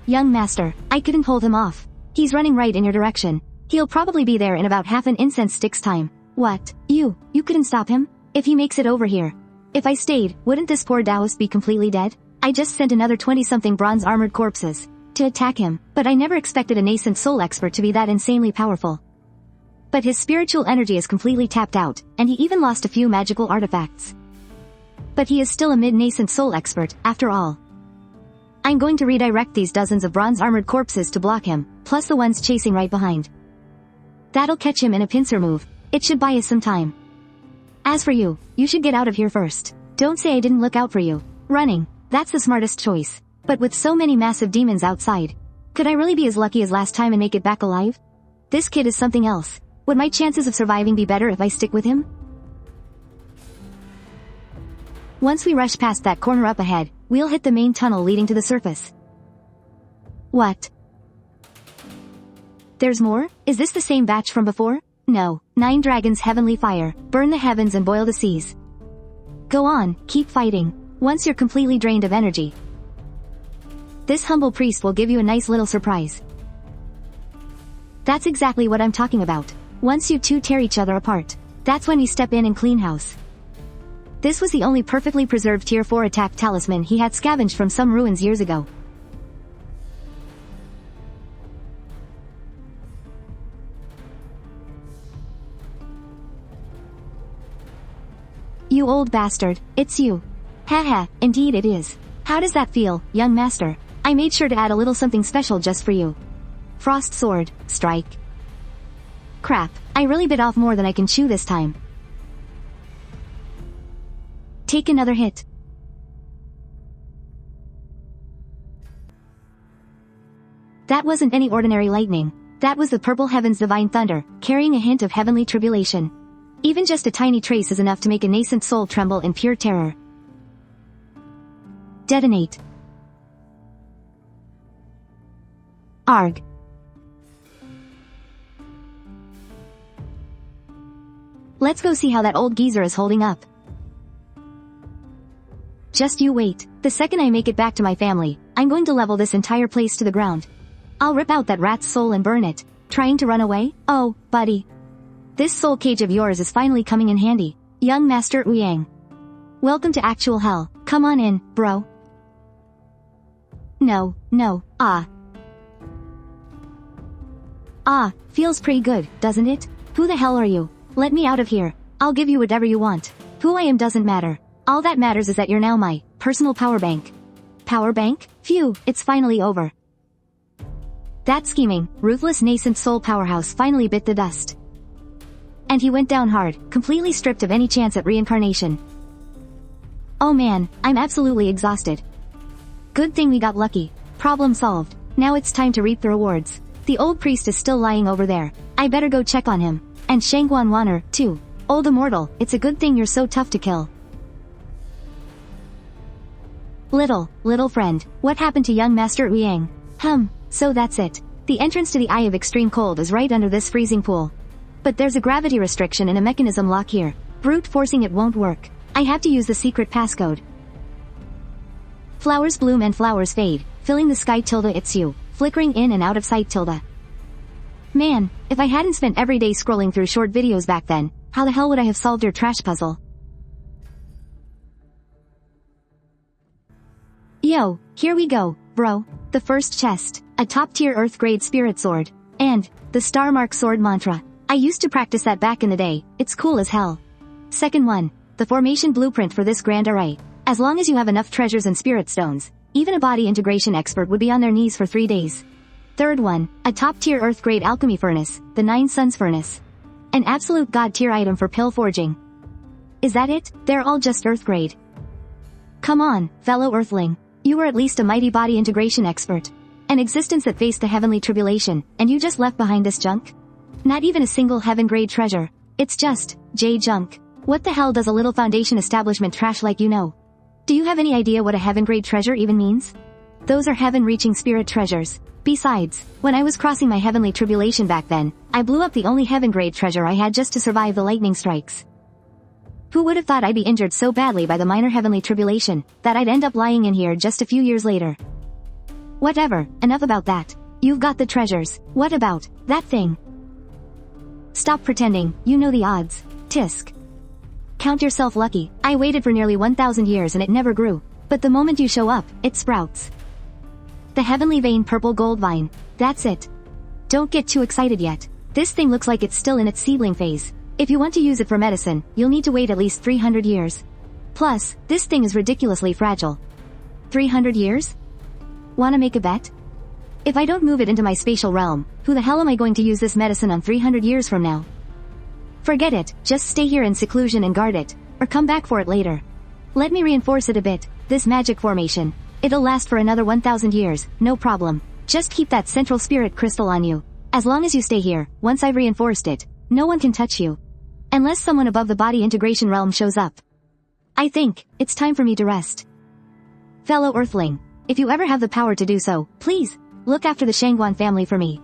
Young master, I couldn't hold him off. He's running right in your direction. He'll probably be there in about half an incense stick's time. What? You couldn't stop him? If he makes it over here. If I stayed, wouldn't this poor Taoist be completely dead? I just sent another 20-something bronze-armored corpses to attack him, but I never expected a nascent soul expert to be that insanely powerful. But his spiritual energy is completely tapped out, and he even lost a few magical artifacts. But he is still a mid-nascent soul expert, after all. I'm going to redirect these dozens of bronze-armored corpses to block him, plus the ones chasing right behind. That'll catch him in a pincer move. It should buy us some time. As for you, you should get out of here first. Don't say I didn't look out for you. Running, that's the smartest choice. But with so many massive demons outside, could I really be as lucky as last time and make it back alive? This kid is something else. Would my chances of surviving be better if I stick with him? Once we rush past that corner up ahead, we'll hit the main tunnel leading to the surface. What? There's more? Is this the same batch from before? No. 9 dragons heavenly fire, burn the heavens and boil the seas. Go on, keep fighting. Once you're completely drained of energy, this humble priest will give you a nice little surprise. That's exactly what I'm talking about. Once you two tear each other apart, that's when you step in and clean house. This was the only perfectly preserved tier 4 attack talisman he had scavenged from some ruins years ago. You old bastard, it's you. Haha, indeed it is. How does that feel, young master? I made sure to add a little something special just for you. Frost sword, strike. Crap, I really bit off more than I can chew this time. Take another hit. That wasn't any ordinary lightning. That was the purple heaven's divine thunder, carrying a hint of heavenly tribulation. Even just a tiny trace is enough to make a nascent soul tremble in pure terror. Detonate. Arg. Let's go see how that old geezer is holding up. Just you wait. The second I make it back to my family, I'm going to level this entire place to the ground. I'll rip out that rat's soul and burn it. Trying to run away? Oh, buddy. This soul cage of yours is finally coming in handy. Young Master Ouyang. Welcome to actual hell. Come on in, bro. No. Feels pretty good, doesn't it? Who the hell are you? Let me out of here. I'll give you whatever you want. Who I am doesn't matter. All that matters is that you're now my personal power bank. Power bank? Phew, it's finally over. That scheming, ruthless nascent soul powerhouse finally bit the dust. And he went down hard, completely stripped of any chance at reincarnation. Oh man, I'm absolutely exhausted. Good thing we got lucky. Problem solved. Now it's time to reap the rewards. The old priest is still lying over there. I better go check on him. And Shangguan Wan'er, too. Old Immortal, it's a good thing you're so tough to kill. Little friend, what happened to young Master Ouyang? So that's it. The entrance to the Eye of Extreme Cold is right under this freezing pool. But there's a gravity restriction and a mechanism lock here. Brute forcing it won't work. I have to use the secret passcode. Flowers bloom and flowers fade, filling the sky tilde it's you, flickering in and out of sight tilde. Man, if I hadn't spent every day scrolling through short videos back then, how the hell would I have solved your trash puzzle? Yo, here we go, bro. The first chest, a top-tier Earth-grade spirit sword, and the Star Mark sword mantra. I used to practice that back in the day, it's cool as hell. Second one, the formation blueprint for this grand array. As long as you have enough treasures and spirit stones, even a body integration expert would be on their knees for 3 days. Third one, a top-tier Earth-grade alchemy furnace, the 9 Suns furnace. An absolute god-tier item for pill forging. Is that it? They're all just Earth-grade. Come on, fellow Earthling. You were at least a mighty body integration expert. An existence that faced the heavenly tribulation, and you just left behind this junk? Not even a single heaven-grade treasure. It's just, junk. What the hell does a little foundation establishment trash like you know? Do you have any idea what a heaven-grade treasure even means? Those are heaven-reaching spirit treasures. Besides, when I was crossing my heavenly tribulation back then, I blew up the only heaven-grade treasure I had just to survive the lightning strikes. Who would have thought I'd be injured so badly by the minor heavenly tribulation, that I'd end up lying in here just a few years later? Whatever, enough about that. You've got the treasures. What about that thing? Stop pretending, you know the odds. Tisk. Count yourself lucky. I waited for nearly 1,000 years and it never grew. But the moment you show up, it sprouts. The heavenly vein purple gold vine. That's it. Don't get too excited yet. This thing looks like it's still in its seedling phase. If you want to use it for medicine, you'll need to wait at least 300 years. Plus, this thing is ridiculously fragile. 300 years? Wanna make a bet? If I don't move it into my spatial realm, who the hell am I going to use this medicine on 300 years from now? Forget it, just stay here in seclusion and guard it, or come back for it later. Let me reinforce it a bit, this magic formation. It'll last for another 1,000 years, no problem. Just keep that central spirit crystal on you. As long as you stay here, once I've reinforced it, no one can touch you. Unless someone above the body integration realm shows up. I think, it's time for me to rest. Fellow Earthling, if you ever have the power to do so, please, look after the Shangguan family for me.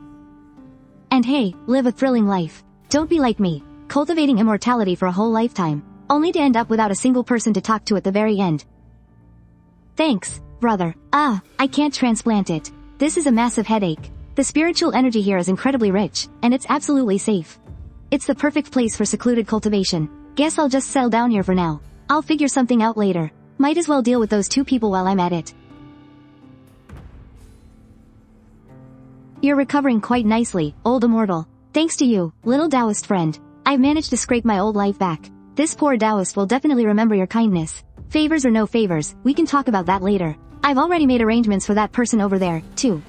And hey, live a thrilling life. Don't be like me, cultivating immortality for a whole lifetime, only to end up without a single person to talk to at the very end. Thanks, brother. I can't transplant it. This is a massive headache. The spiritual energy here is incredibly rich, and it's absolutely safe. It's the perfect place for secluded cultivation. Guess I'll just settle down here for now. I'll figure something out later. Might as well deal with those 2 people while I'm at it. You're recovering quite nicely, old Immortal. Thanks to you, little Taoist friend. I've managed to scrape my old life back. This poor Taoist will definitely remember your kindness. Favors or no favors, we can talk about that later. I've already made arrangements for that person over there, too.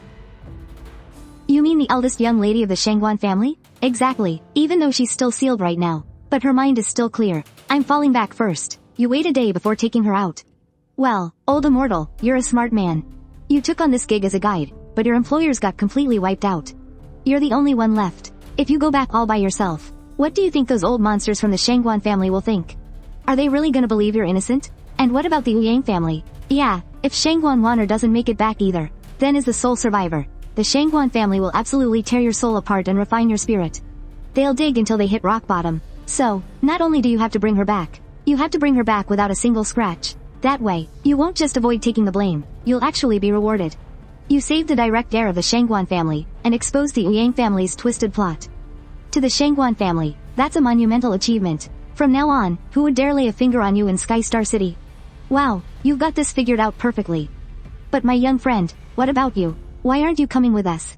You mean the eldest young lady of the Shangguan family? Exactly, even though she's still sealed right now. But her mind is still clear. I'm falling back first. You wait a day before taking her out. Well, old Immortal, you're a smart man. You took on this gig as a guide, but your employers got completely wiped out. You're the only one left. If you go back all by yourself, what do you think those old monsters from the Shangguan family will think? Are they really gonna believe you're innocent? And what about the Ouyang family? Yeah, if Shangguan Wan'er doesn't make it back either, then as the sole survivor, the Shangguan family will absolutely tear your soul apart and refine your spirit. They'll dig until they hit rock bottom. So, not only do you have to bring her back, you have to bring her back without a single scratch. That way, you won't just avoid taking the blame, you'll actually be rewarded. You saved the direct heir of the Shangguan family, and exposed the Ouyang family's twisted plot. To the Shangguan family, that's a monumental achievement. From now on, who would dare lay a finger on you in Sky Star City? Wow, you've got this figured out perfectly. But my young friend, what about you? Why aren't you coming with us?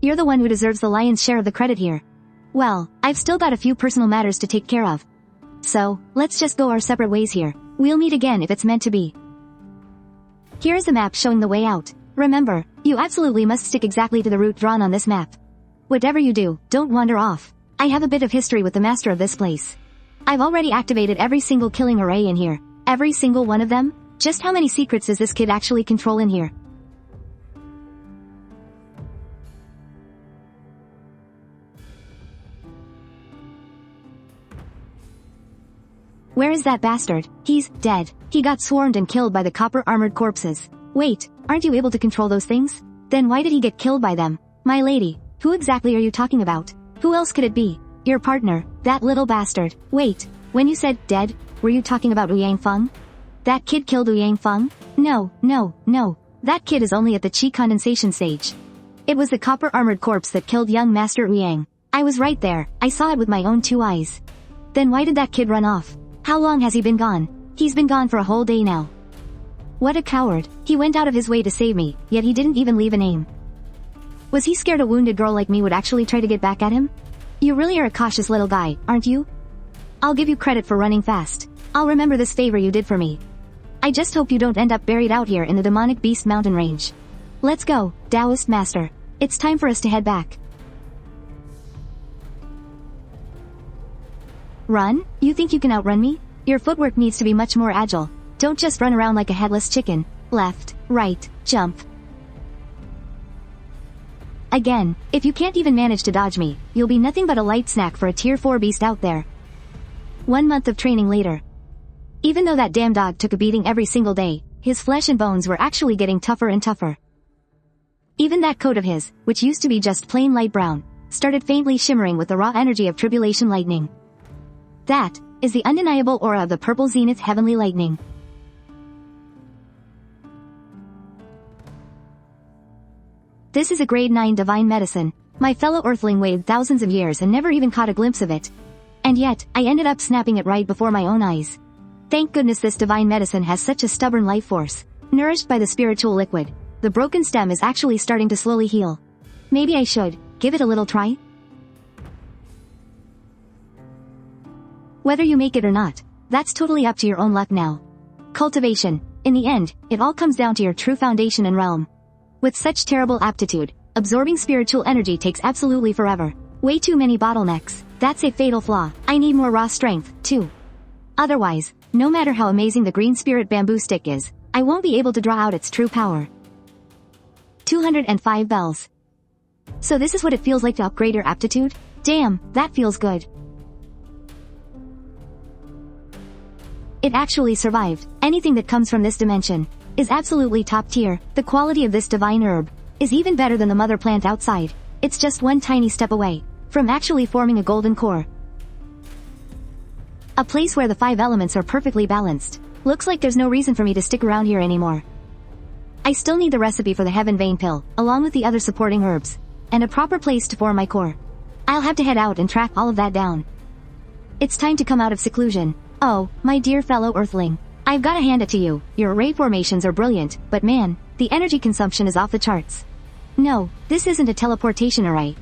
You're the one who deserves the lion's share of the credit here. Well, I've still got a few personal matters to take care of. So, let's just go our separate ways here. We'll meet again if it's meant to be. Here's the map showing the way out. Remember, you absolutely must stick exactly to the route drawn on this map. Whatever you do, don't wander off. I have a bit of history with the master of this place. I've already activated every single killing array in here. Every single one of them? Just how many secrets does this kid actually control in here? Where is that bastard? He's dead. He got swarmed and killed by the copper-armored corpses. Wait, aren't you able to control those things? Then why did he get killed by them? My lady, who exactly are you talking about? Who else could it be? Your partner, that little bastard. Wait, when you said dead, were you talking about Ouyang Feng? That kid killed Ouyang Feng? No. That kid is only at the qi condensation stage. It was the copper-armored corpse that killed young Master Ouyang. I was right there, I saw it with my own 2 eyes. Then why did that kid run off? How long has he been gone? He's been gone for a whole day now. What a coward. He went out of his way to save me, yet he didn't even leave a name. Was he scared a wounded girl like me would actually try to get back at him? You really are a cautious little guy, aren't you? I'll give you credit for running fast. I'll remember this favor you did for me. I just hope you don't end up buried out here in the demonic beast mountain range. Let's go, Taoist Master. It's time for us to head back. Run? You think you can outrun me? Your footwork needs to be much more agile. Don't just run around like a headless chicken. Left, right, jump. Again, if you can't even manage to dodge me, you'll be nothing but a light snack for a tier 4 beast out there. 1 month of training later. Even though that damn dog took a beating every single day, his flesh and bones were actually getting tougher and tougher. Even that coat of his, which used to be just plain light brown, started faintly shimmering with the raw energy of tribulation lightning. That is the undeniable aura of the purple zenith heavenly lightning. This is a grade 9 divine medicine. My fellow earthling waited thousands of years and never even caught a glimpse of it. And yet, I ended up snapping it right before my own eyes. Thank goodness this divine medicine has such a stubborn life force. Nourished by the spiritual liquid, the broken stem is actually starting to slowly heal. Maybe I should give it a little try? Whether you make it or not, that's totally up to your own luck now. Cultivation. In the end, it all comes down to your true foundation and realm. With such terrible aptitude, absorbing spiritual energy takes absolutely forever. Way too many bottlenecks. That's a fatal flaw. I need more raw strength, too. Otherwise, no matter how amazing the green spirit bamboo stick is, I won't be able to draw out its true power. 205 bells. So this is what it feels like to upgrade your aptitude? Damn, that feels good. It actually survived. Anything that comes from this dimension is absolutely top tier. The quality of this divine herb is even better than the mother plant outside. It's just one tiny step away from actually forming a golden core. A place where the 5 elements are perfectly balanced. Looks like there's no reason for me to stick around here anymore. I still need the recipe for the Heaven Vein pill, along with the other supporting herbs, and a proper place to form my core. I'll have to head out and track all of that down. It's time to come out of seclusion. Oh, my dear fellow Earthling. I've gotta hand it to you, your array formations are brilliant, but man, the energy consumption is off the charts. No, this isn't a teleportation array.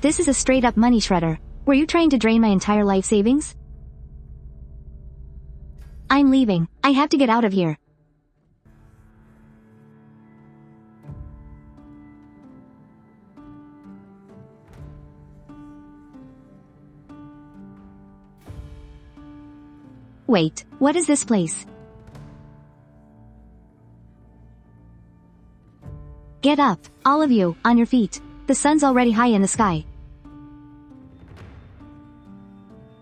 This is a straight-up money shredder. Were you trying to drain my entire life savings? I'm leaving. I have to get out of here. Wait, what is this place? Get up, all of you, on your feet. The sun's already high in the sky.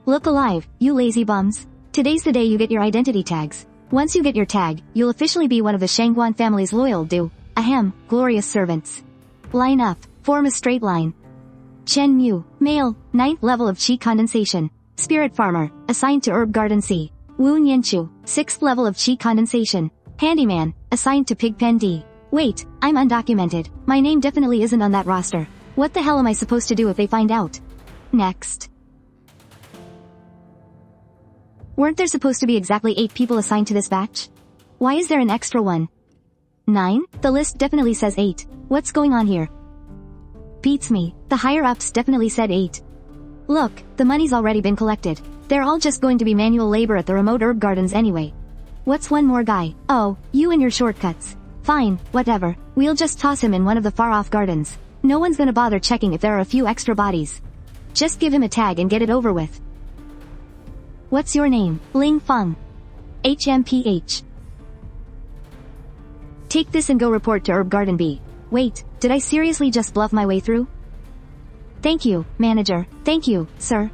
Look alive, you lazy bums. Today's the day you get your identity tags. Once you get your tag, you'll officially be one of the Shangguan family's loyal glorious servants. Line up, form a straight line. Chen Mu, male, 9th level of Qi condensation. Spirit farmer, assigned to Herb Garden C. Wu Nianchu, 6th level of Qi condensation. Handyman, assigned to Pigpen D. Wait, I'm undocumented. My name definitely isn't on that roster. What the hell am I supposed to do if they find out? Next. Weren't there supposed to be exactly 8 people assigned to this batch? Why is there an extra one? 9? The list definitely says 8. What's going on here? Beats me. The higher-ups definitely said 8. Look, the money's already been collected. They're all just going to be manual labor at the remote herb gardens anyway. What's one more guy? Oh, you and your shortcuts. Fine, whatever. We'll just toss him in one of the far-off gardens. No one's gonna bother checking if there are a few extra bodies. Just give him a tag and get it over with. What's your name? Ling Feng. HMPH. Take this and go report to Herb Garden B. Wait, did I seriously just bluff my way through? Thank you, manager. Thank you, sir.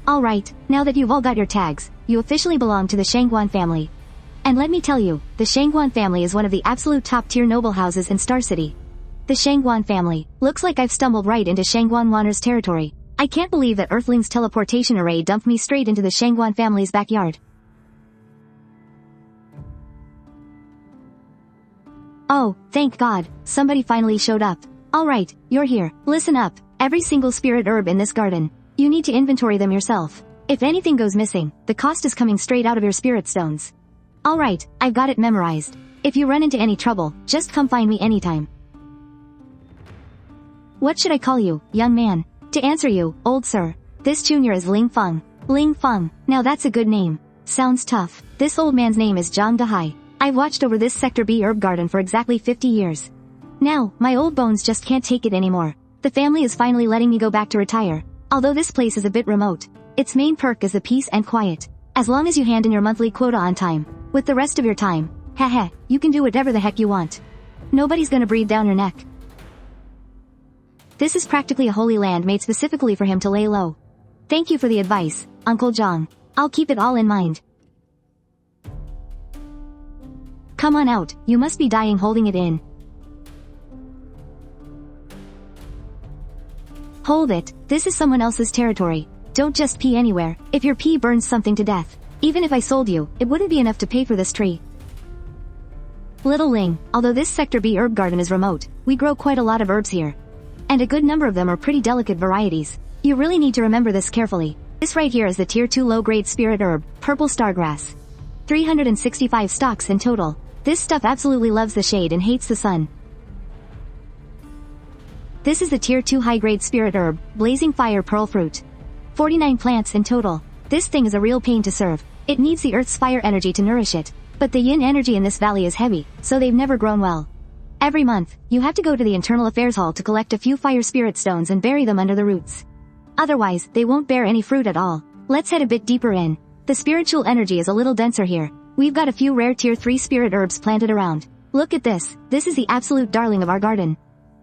Alright, now that you've all got your tags, you officially belong to the Shangguan family. And let me tell you, the Shangguan family is one of the absolute top-tier noble houses in Star City. The Shangguan family. Looks like I've stumbled right into Shangguan Wan'er's territory. I can't believe that Earthling's teleportation array dumped me straight into the Shangguan family's backyard. Oh, thank God, somebody finally showed up. Alright, you're here. Listen up. Every single spirit herb in this garden. You need to inventory them yourself. If anything goes missing, the cost is coming straight out of your spirit stones. Alright, I've got it memorized. If you run into any trouble, just come find me anytime. What should I call you, young man? To answer you, old sir. This junior is Ling Feng. Ling Feng. Now that's a good name. Sounds tough. This old man's name is Zhang Dehai. I've watched over this Sector B herb garden for exactly 50 years. Now, my old bones just can't take it anymore. The family is finally letting me go back to retire. Although this place is a bit remote, its main perk is the peace and quiet. As long as you hand in your monthly quota on time. With the rest of your time, heh, you can do whatever the heck you want. Nobody's gonna breathe down your neck. This is practically a holy land made specifically for him to lay low. Thank you for the advice, Uncle Zhang. I'll keep it all in mind. Come on out, you must be dying holding it in. Hold it, this is someone else's territory. Don't just pee anywhere. If your pee burns something to death, even if I sold you, it wouldn't be enough to pay for this tree. Little Ling, although this Sector B herb garden is remote, we grow quite a lot of herbs here. And a good number of them are pretty delicate varieties. You really need to remember this carefully. This right here is the Tier 2 low-grade spirit herb, purple stargrass. 365 stalks in total. This stuff absolutely loves the shade and hates the sun. This is the Tier 2 high-grade spirit herb, blazing fire pearl fruit. 49 plants in total. This thing is a real pain to serve. It needs the earth's fire energy to nourish it. But the yin energy in this valley is heavy, so they've never grown well. Every month, you have to go to the Internal Affairs Hall to collect a few fire spirit stones and bury them under the roots. Otherwise, they won't bear any fruit at all. Let's head a bit deeper in. The spiritual energy is a little denser here. We've got a few rare Tier 3 spirit herbs planted around. Look at this. This is the absolute darling of our garden.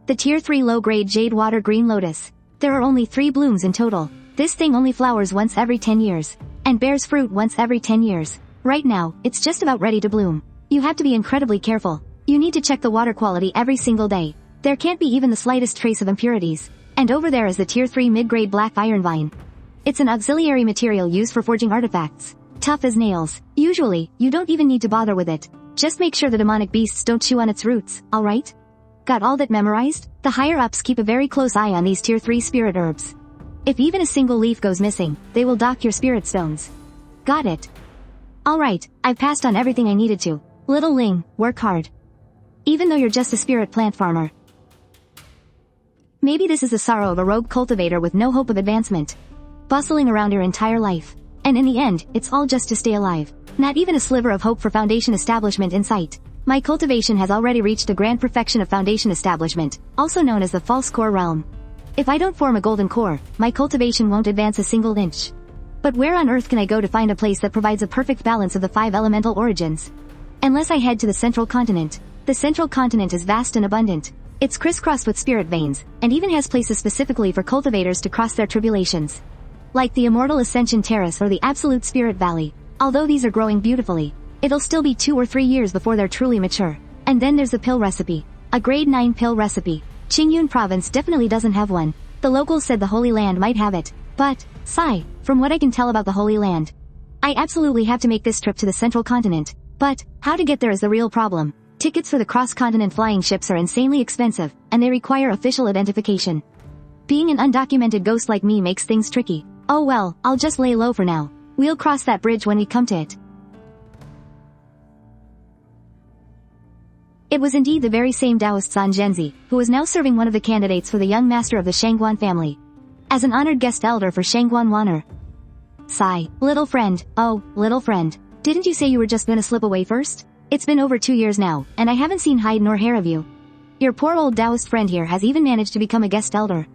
The Tier 3 low-grade jade water green lotus. There are only 3 blooms in total. This thing only flowers once every 10 years. And bears fruit once every 10 years. Right now, it's just about ready to bloom. You have to be incredibly careful. You need to check the water quality every single day. There can't be even the slightest trace of impurities. And over there is the Tier 3 mid-grade black iron vine. It's an auxiliary material used for forging artifacts. Tough as nails. Usually, you don't even need to bother with it. Just make sure the demonic beasts don't chew on its roots, alright? Got all that memorized? The higher-ups keep a very close eye on these Tier 3 spirit herbs. If even a single leaf goes missing, they will dock your spirit stones. Got it. Alright, I've passed on everything I needed to. Little Ling, work hard. Even though you're just a spirit plant farmer. Maybe this is the sorrow of a rogue cultivator with no hope of advancement. Bustling around your entire life. And in the end, it's all just to stay alive. Not even a sliver of hope for Foundation establishment in sight. My cultivation has already reached the grand perfection of Foundation establishment, also known as the false core realm. If I don't form a golden core, my cultivation won't advance a single inch. But where on earth can I go to find a place that provides a perfect balance of the 5 elemental origins? Unless I head to the central continent. The central continent is vast and abundant. It's crisscrossed with spirit veins, and even has places specifically for cultivators to cross their tribulations. Like the Immortal Ascension Terrace or the Absolute Spirit Valley. Although these are growing beautifully, it'll still be 2 or 3 years before they're truly mature. And then there's the pill recipe. A grade 9 pill recipe. Qingyun province definitely doesn't have one. The locals said the Holy Land might have it. But, sigh, from what I can tell about the Holy Land, I absolutely have to make this trip to the central continent. But, how to get there is the real problem. Tickets for the cross-continent flying ships are insanely expensive, and they require official identification. Being an undocumented ghost like me makes things tricky. Oh well, I'll just lay low for now. We'll cross that bridge when we come to it. It was indeed the very same Taoist San Zhenzi, who was now serving one of the candidates for the young master of the Shangguan family. As an honored guest elder for Shangguan Wan'er. Sigh, little friend, oh, little friend. Didn't you say you were just gonna slip away first? It's been over 2 years now, and I haven't seen hide nor hair of you. Your poor old Taoist friend here has even managed to become a guest elder.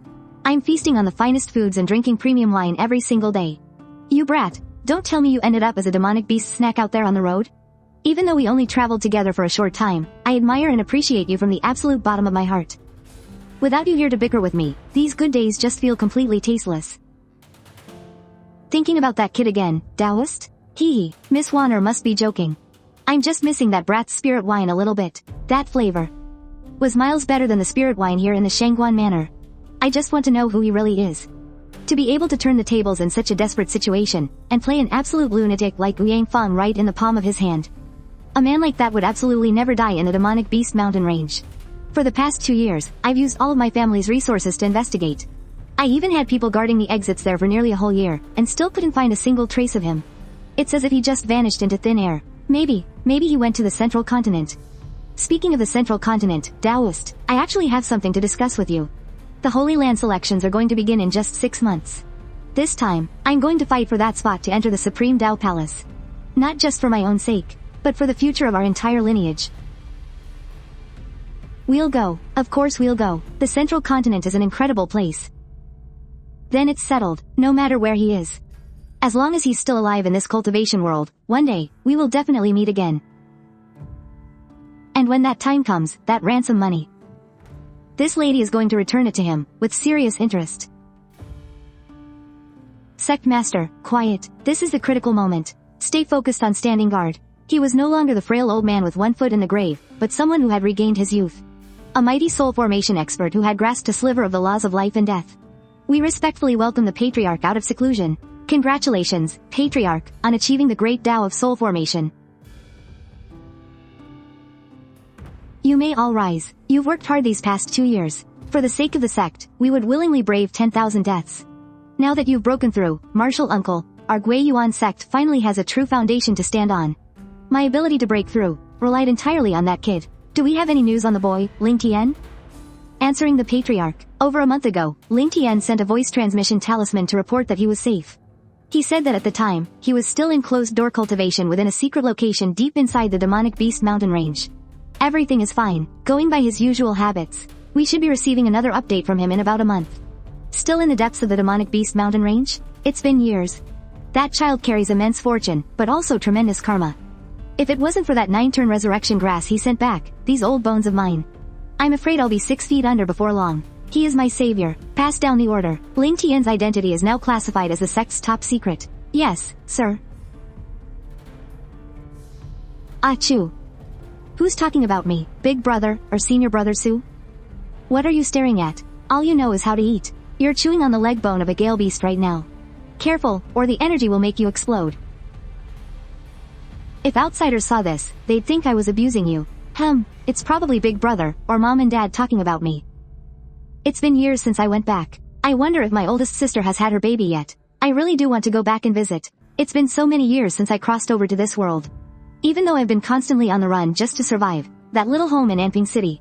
I'm feasting on the finest foods and drinking premium wine every single day. You brat, Don't tell me you ended up as a demonic beast snack out there on the road? Even though we only traveled together for a short time, I admire and appreciate you from the absolute bottom of my heart. Without you here to bicker with me, these good days just feel completely tasteless. Thinking about that kid again, Taoist? Hee, Miss Wan'er must be joking. I'm just missing that brat's spirit wine a little bit. That flavor was miles better than the spirit wine here in the Shangguan Manor. I just want to know who he really is. To be able to turn the tables in such a desperate situation, and play an absolute lunatic like Ouyang Feng right in the palm of his hand. A man like that would absolutely never die in the demonic beast mountain range. For the past 2 years, I've used all of my family's resources to investigate. I even had people guarding the exits there for nearly a whole year, and still couldn't find a single trace of him. It's as if he just vanished into thin air. Maybe he went to the central continent. Speaking of the central continent, Taoist, I actually have something to discuss with you. The Holy Land selections are going to begin in just 6 months. This time, I'm going to fight for that spot to enter the Supreme Tao Palace. Not just for my own sake, but for the future of our entire lineage. We'll go. Of course we'll go. The central continent is an incredible place. Then it's settled, no matter where he is. As long as he's still alive in this cultivation world, one day, we will definitely meet again. And when that time comes, that ransom money. This lady is going to return it to him, with serious interest. Sect Master, quiet. This is the critical moment. Stay focused on standing guard. He was no longer the frail old man with one foot in the grave, but someone who had regained his youth. A mighty soul formation expert who had grasped a sliver of the laws of life and death. We respectfully welcome the Patriarch out of seclusion. Congratulations, Patriarch, on achieving the great Tao of soul formation. You may all rise. You've worked hard these past 2 years. For the sake of the sect, we would willingly brave 10,000 deaths. Now that you've broken through, Martial Uncle, our Gui Yuan sect finally has a true foundation to stand on. My ability to break through relied entirely on that kid. Do we have any news on the boy, Ling Tian? Answering the Patriarch, over a month ago, Ling Tian sent a voice transmission talisman to report that he was safe. He said that at the time, he was still in closed-door cultivation within a secret location deep inside the demonic beast mountain range. Everything is fine, going by his usual habits. We should be receiving another update from him in about a month. Still in the depths of the demonic beast mountain range? It's been years. That child carries immense fortune, but also tremendous karma. If it wasn't for that 9-turn resurrection grass he sent back, these old bones of mine, I'm afraid I'll be 6 feet under before long. He is my savior. Pass down the order. Ling Tian's identity is now classified as the sect's top secret. Yes, sir. Achoo. Who's talking about me, big brother, or senior brother Su? What are you staring at? All you know is how to eat. You're chewing on the leg bone of a gale beast right now. Careful, or the energy will make you explode. If outsiders saw this, they'd think I was abusing you. It's probably big brother, or mom and dad talking about me. It's been years since I went back. I wonder if my oldest sister has had her baby yet. I really do want to go back and visit. It's been so many years since I crossed over to this world. Even though I've been constantly on the run just to survive, that little home in Anping City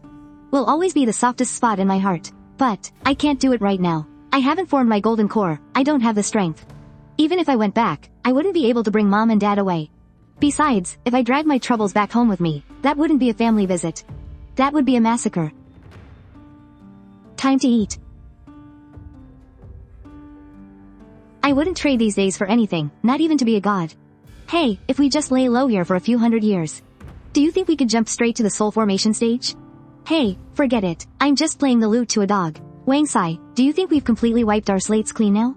will always be the softest spot in my heart. But, I can't do it right now. I haven't formed my golden core, I don't have the strength. Even if I went back, I wouldn't be able to bring mom and dad away. Besides, if I dragged my troubles back home with me, that wouldn't be a family visit. That would be a massacre. Time to eat. I wouldn't trade these days for anything, not even to be a god. Hey, if we just lay low here for a few hundred years, do you think we could jump straight to the soul formation stage? Hey, forget it, I'm just playing the lute to a dog. Wang Sai, do you think we've completely wiped our slates clean now?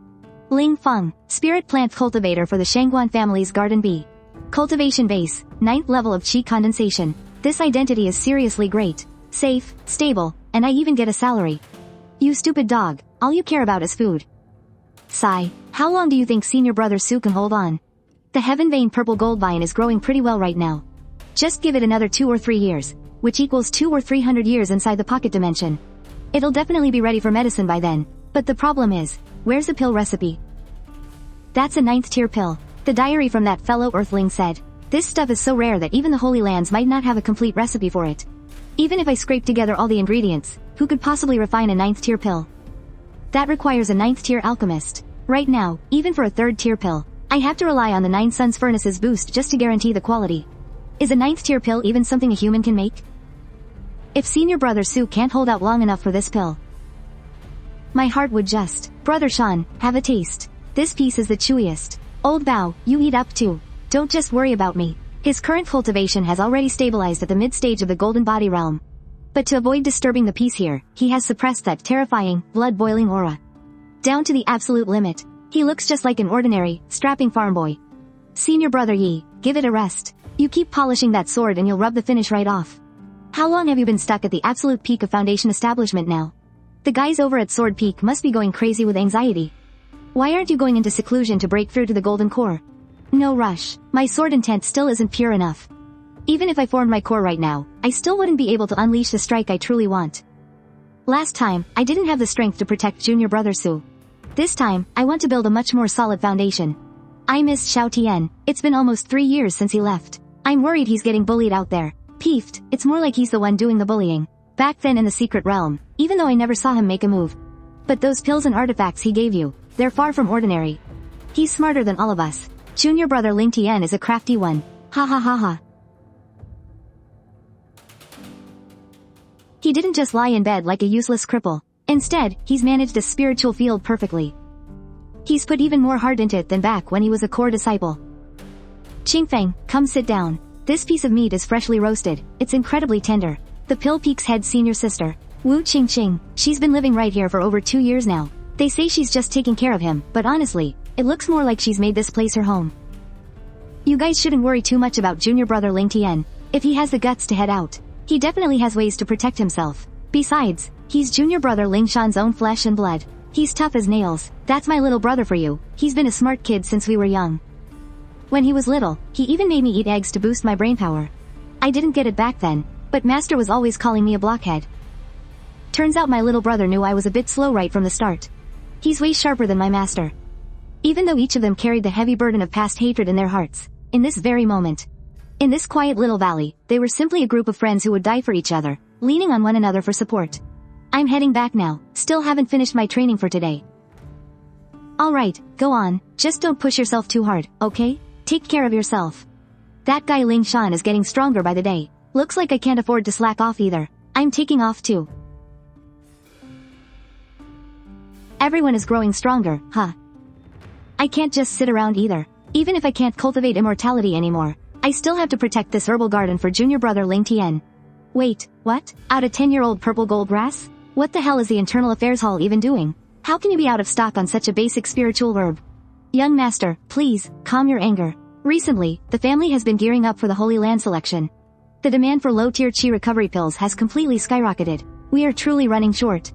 Ling Feng, spirit plant cultivator for the Shangguan family's garden bee. Cultivation base, 9th level of chi condensation. This identity is seriously great. Safe, stable, and I even get a salary. You stupid dog, all you care about is food. Sigh, how long do you think senior brother Su can hold on? The Heaven-defying purple gold vine is growing pretty well right now. Just give it another 2 or 3 years, which equals 200 or 300 years inside the pocket dimension. It'll definitely be ready for medicine by then, but the problem is, where's the pill recipe? That's a 9th tier pill. The diary from that fellow Earthling said, this stuff is so rare that even the Holy Lands might not have a complete recipe for it. Even if I scrape together all the ingredients, who could possibly refine a 9th tier pill? That requires a 9th tier alchemist. Right now, even for a 3rd tier pill, I have to rely on the 9 Suns Furnace's boost just to guarantee the quality. Is a 9th tier pill even something a human can make? If senior brother Su can't hold out long enough for this pill, my heart would just, Brother Sean, have a taste. This piece is the chewiest. Old Bao, you eat up too. Don't just worry about me. His current cultivation has already stabilized at the mid-stage of the golden body realm. But to avoid disturbing the peace here, he has suppressed that terrifying, blood-boiling aura. Down to the absolute limit. He looks just like an ordinary, strapping farm boy. Senior brother Yi, give it a rest. You keep polishing that sword and you'll rub the finish right off. How long have you been stuck at the absolute peak of Foundation establishment now? The guys over at Sword Peak must be going crazy with anxiety. Why aren't you going into seclusion to break through to the golden core? No rush. My sword intent still isn't pure enough. Even if I formed my core right now, I still wouldn't be able to unleash the strike I truly want. Last time, I didn't have the strength to protect junior brother Su. This time, I want to build a much more solid foundation. I missed Xiao Tian. It's been almost 3 years since he left. I'm worried he's getting bullied out there. Peeved, it's more like he's the one doing the bullying. Back then in the secret realm, even though I never saw him make a move. But those pills and artifacts he gave you, they're far from ordinary. He's smarter than all of us. Junior brother Ling Tian is a crafty one. Ha ha ha ha. He didn't just lie in bed like a useless cripple. Instead, he's managed a spiritual field perfectly. He's put even more heart into it than back when he was a core disciple. Qingfeng, come sit down. This piece of meat is freshly roasted. It's incredibly tender. The Pill Peak's head senior sister, Wu Qingqing, she's been living right here for over 2 years now. They say she's just taking care of him, but honestly, it looks more like she's made this place her home. You guys shouldn't worry too much about junior brother Ling Tian. If he has the guts to head out, he definitely has ways to protect himself. Besides, he's junior brother Ling Shan's own flesh and blood. He's tough as nails. That's my little brother for you. He's been a smart kid since we were young. When he was little, he even made me eat eggs to boost my brain power. I didn't get it back then, but master was always calling me a blockhead. Turns out my little brother knew I was a bit slow right from the start. He's way sharper than my master. Even though each of them carried the heavy burden of past hatred in their hearts, in this very moment, in this quiet little valley, they were simply a group of friends who would die for each other, leaning on one another for support. I'm heading back now, still haven't finished my training for today. Alright, go on, just don't push yourself too hard, okay? Take care of yourself. That guy Ling Shan is getting stronger by the day. Looks like I can't afford to slack off either. I'm taking off too. Everyone is growing stronger, huh? I can't just sit around either. Even if I can't cultivate immortality anymore, I still have to protect this herbal garden for junior brother Ling Tian. Wait, what? Out of 10-year-old purple gold grass? What the hell is the Internal Affairs Hall even doing? How can you be out of stock on such a basic spiritual herb? Young master, please, calm your anger. Recently, the family has been gearing up for the Holy Land selection. The demand for low-tier chi recovery pills has completely skyrocketed. We are truly running short.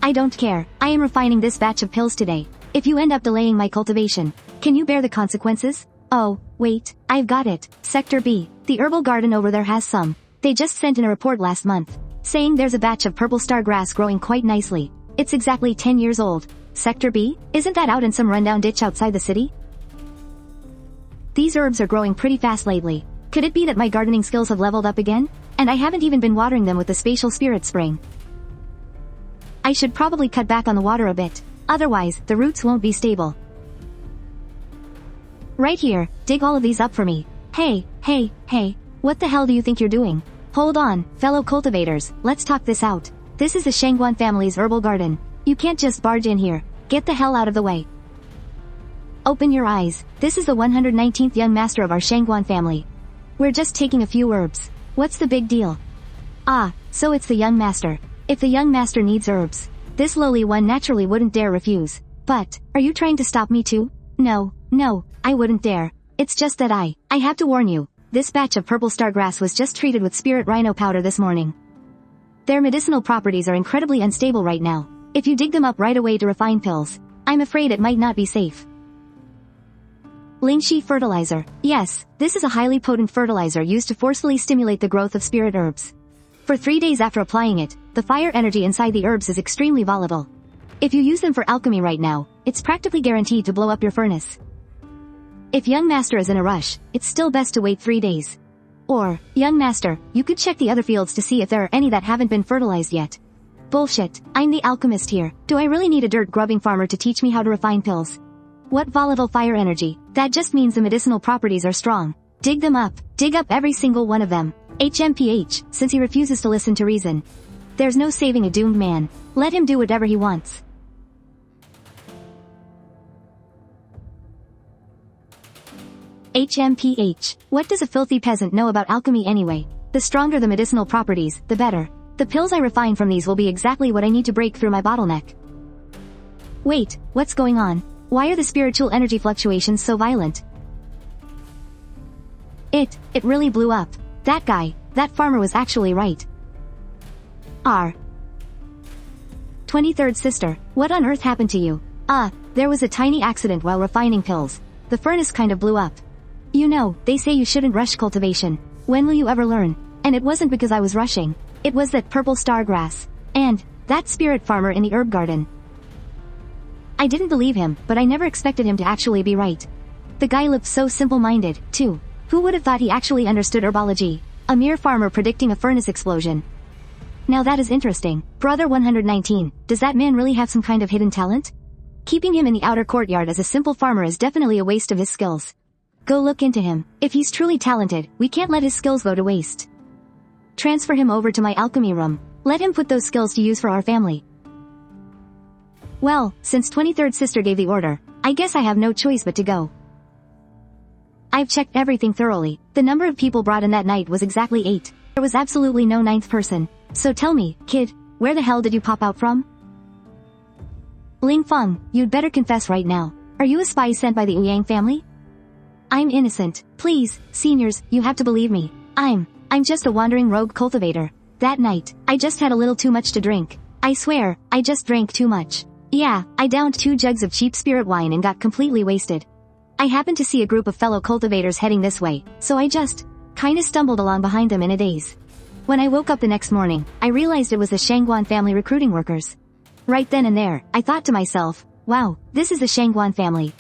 I don't care. I am refining this batch of pills today. If you end up delaying my cultivation, can you bear the consequences? Oh, wait, I've got it. Sector B, the herbal garden over there has some. They just sent in a report last month, saying there's a batch of purple star grass growing quite nicely. It's exactly 10 years old. Sector B? Isn't that out in some rundown ditch outside the city? These herbs are growing pretty fast lately. Could it be that my gardening skills have leveled up again? And I haven't even been watering them with the spatial spirit spring. I should probably cut back on the water a bit. Otherwise, the roots won't be stable. Right here, dig all of these up for me. Hey, what the hell do you think you're doing? Hold on, fellow cultivators, let's talk this out. This is the Shangguan family's herbal garden. You can't just barge in here. Get the hell out of the way. Open your eyes. This is the 119th young master of our Shangguan family. We're just taking a few herbs. What's the big deal? Ah, so it's the young master. If the young master needs herbs, this lowly one naturally wouldn't dare refuse. But, are you trying to stop me too? No, I wouldn't dare. It's just that I have to warn you, this batch of purple star grass was just treated with spirit rhino powder this morning. Their medicinal properties are incredibly unstable right now. If you dig them up right away to refine pills, I'm afraid it might not be safe. Lingxi fertilizer. Yes, this is a highly potent fertilizer used to forcefully stimulate the growth of spirit herbs. For 3 days after applying it, the fire energy inside the herbs is extremely volatile. If you use them for alchemy right now, it's practically guaranteed to blow up your furnace. If young master is in a rush, it's still best to wait 3 days. Or, young master, you could check the other fields to see if there are any that haven't been fertilized yet. Bullshit, I'm the alchemist here. Do I really need a dirt-grubbing farmer to teach me how to refine pills? What volatile fire energy? That just means the medicinal properties are strong. Dig them up. Dig up every single one of them. HMPH, since he refuses to listen to reason. There's no saving a doomed man. Let him do whatever he wants. HMPH. What does a filthy peasant know about alchemy anyway? The stronger the medicinal properties, the better. The pills I refine from these will be exactly what I need to break through my bottleneck. Wait, what's going on? Why are the spiritual energy fluctuations so violent? It really blew up. That guy, that farmer was actually right. 23rd sister, what on earth happened to you? There was a tiny accident while refining pills. The furnace kind of blew up. You know, they say you shouldn't rush cultivation. When will you ever learn? And it wasn't because I was rushing. It was that purple star grass. And that spirit farmer in the herb garden. I didn't believe him, but I never expected him to actually be right. The guy looked so simple-minded, too. Who would have thought he actually understood herbology? A mere farmer predicting a furnace explosion. Now that is interesting. Brother 119, does that man really have some kind of hidden talent? Keeping him in the outer courtyard as a simple farmer is definitely a waste of his skills. Go look into him. If he's truly talented, we can't let his skills go to waste. Transfer him over to my alchemy room. Let him put those skills to use for our family. Well, since 23rd sister gave the order, I guess I have no choice but to go. I've checked everything thoroughly. The number of people brought in that night was exactly 8. There was absolutely no 9th person. So tell me, kid, where the hell did you pop out from? Ling Feng, you'd better confess right now. Are you a spy sent by the Ouyang family? I'm innocent. Please, seniors, you have to believe me. I'm just a wandering rogue cultivator. That night, I just had a little too much to drink. I swear, I just drank too much. Yeah, I downed 2 jugs of cheap spirit wine and got completely wasted. I happened to see a group of fellow cultivators heading this way, so I just kinda stumbled along behind them in a daze. When I woke up the next morning, I realized it was the Shangguan family recruiting workers. Right then and there, I thought to myself, wow, this is the Shangguan family.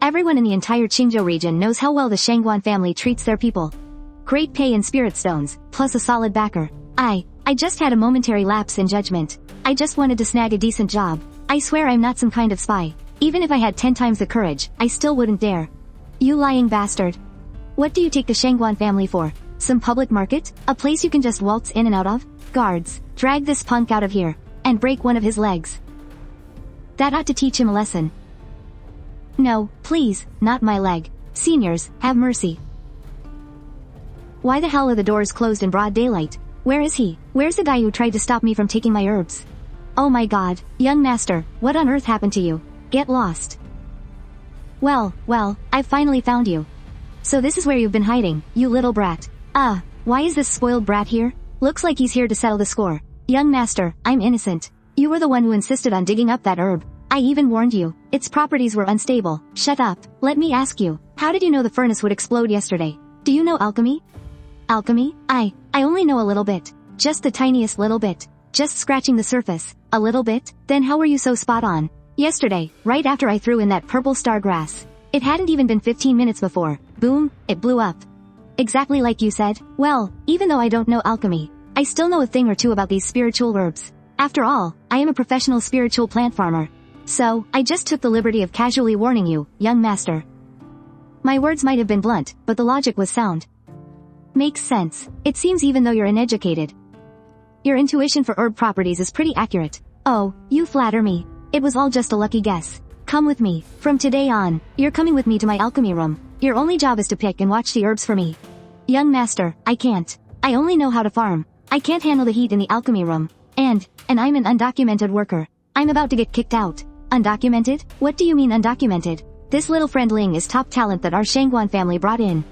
Everyone in the entire Qingzhou region knows how well the Shangguan family treats their people. Great pay and spirit stones, plus a solid backer. I just had a momentary lapse in judgment. I just wanted to snag a decent job. I swear I'm not some kind of spy. Even if I had 10 times the courage, I still wouldn't dare. You lying bastard. What do you take the Shangguan family for? Some public market? A place you can just waltz in and out of? Guards, drag this punk out of here, and break one of his legs. That ought to teach him a lesson. No, please, not my leg. Seniors, have mercy. Why the hell are the doors closed in broad daylight? Where is he? Where's the guy who tried to stop me from taking my herbs? Oh my god, young master, what on earth happened to you? Get lost. Well, I've finally found you. So this is where you've been hiding, you little brat. Why is this spoiled brat here? Looks like he's here to settle the score. Young master, I'm innocent. You were the one who insisted on digging up that herb. I even warned you. Its properties were unstable. Shut up. Let me ask you, how did you know the furnace would explode yesterday? Do you know alchemy? Alchemy? I only know a little bit. Just the tiniest little bit. Just scratching the surface. A little bit? Then how were you so spot on? Yesterday, right after I threw in that purple star grass. It hadn't even been 15 minutes before. Boom, it blew up. Exactly like you said. Well, even though I don't know alchemy, I still know a thing or two about these spiritual herbs. After all, I am a professional spiritual plant farmer. So, I just took the liberty of casually warning you, young master. My words might have been blunt, but the logic was sound. Makes sense. It seems even though you're uneducated, your intuition for herb properties is pretty accurate. Oh, you flatter me. It was all just a lucky guess. Come with me. From today on, you're coming with me to my alchemy room. Your only job is to pick and watch the herbs for me. Young master, I can't. I only know how to farm. I can't handle the heat in the alchemy room. And I'm an undocumented worker. I'm about to get kicked out. Undocumented? What do you mean undocumented? This little friend Ling is top talent that our Shangguan family brought in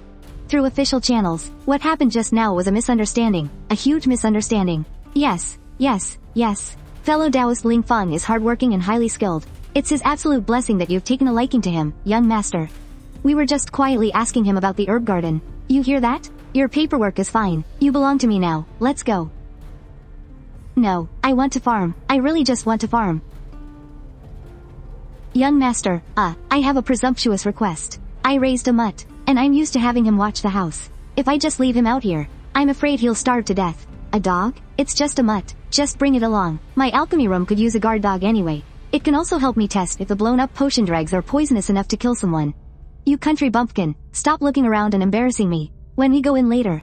through official channels. What happened just now was a misunderstanding. A huge misunderstanding. Yes. Fellow Taoist Ling Feng is hardworking and highly skilled. It's his absolute blessing that you've taken a liking to him, young master. We were just quietly asking him about the herb garden. You hear that? Your paperwork is fine. You belong to me now. Let's go. No, I want to farm. I really just want to farm. Young master, I have a presumptuous request. I raised a mutt, and I'm used to having him watch the house. If I just leave him out here, I'm afraid he'll starve to death. A dog? It's just a mutt. Just bring it along. My alchemy room could use a guard dog anyway. It can also help me test if the blown-up potion dregs are poisonous enough to kill someone. You country bumpkin, stop looking around and embarrassing me. When we go in later,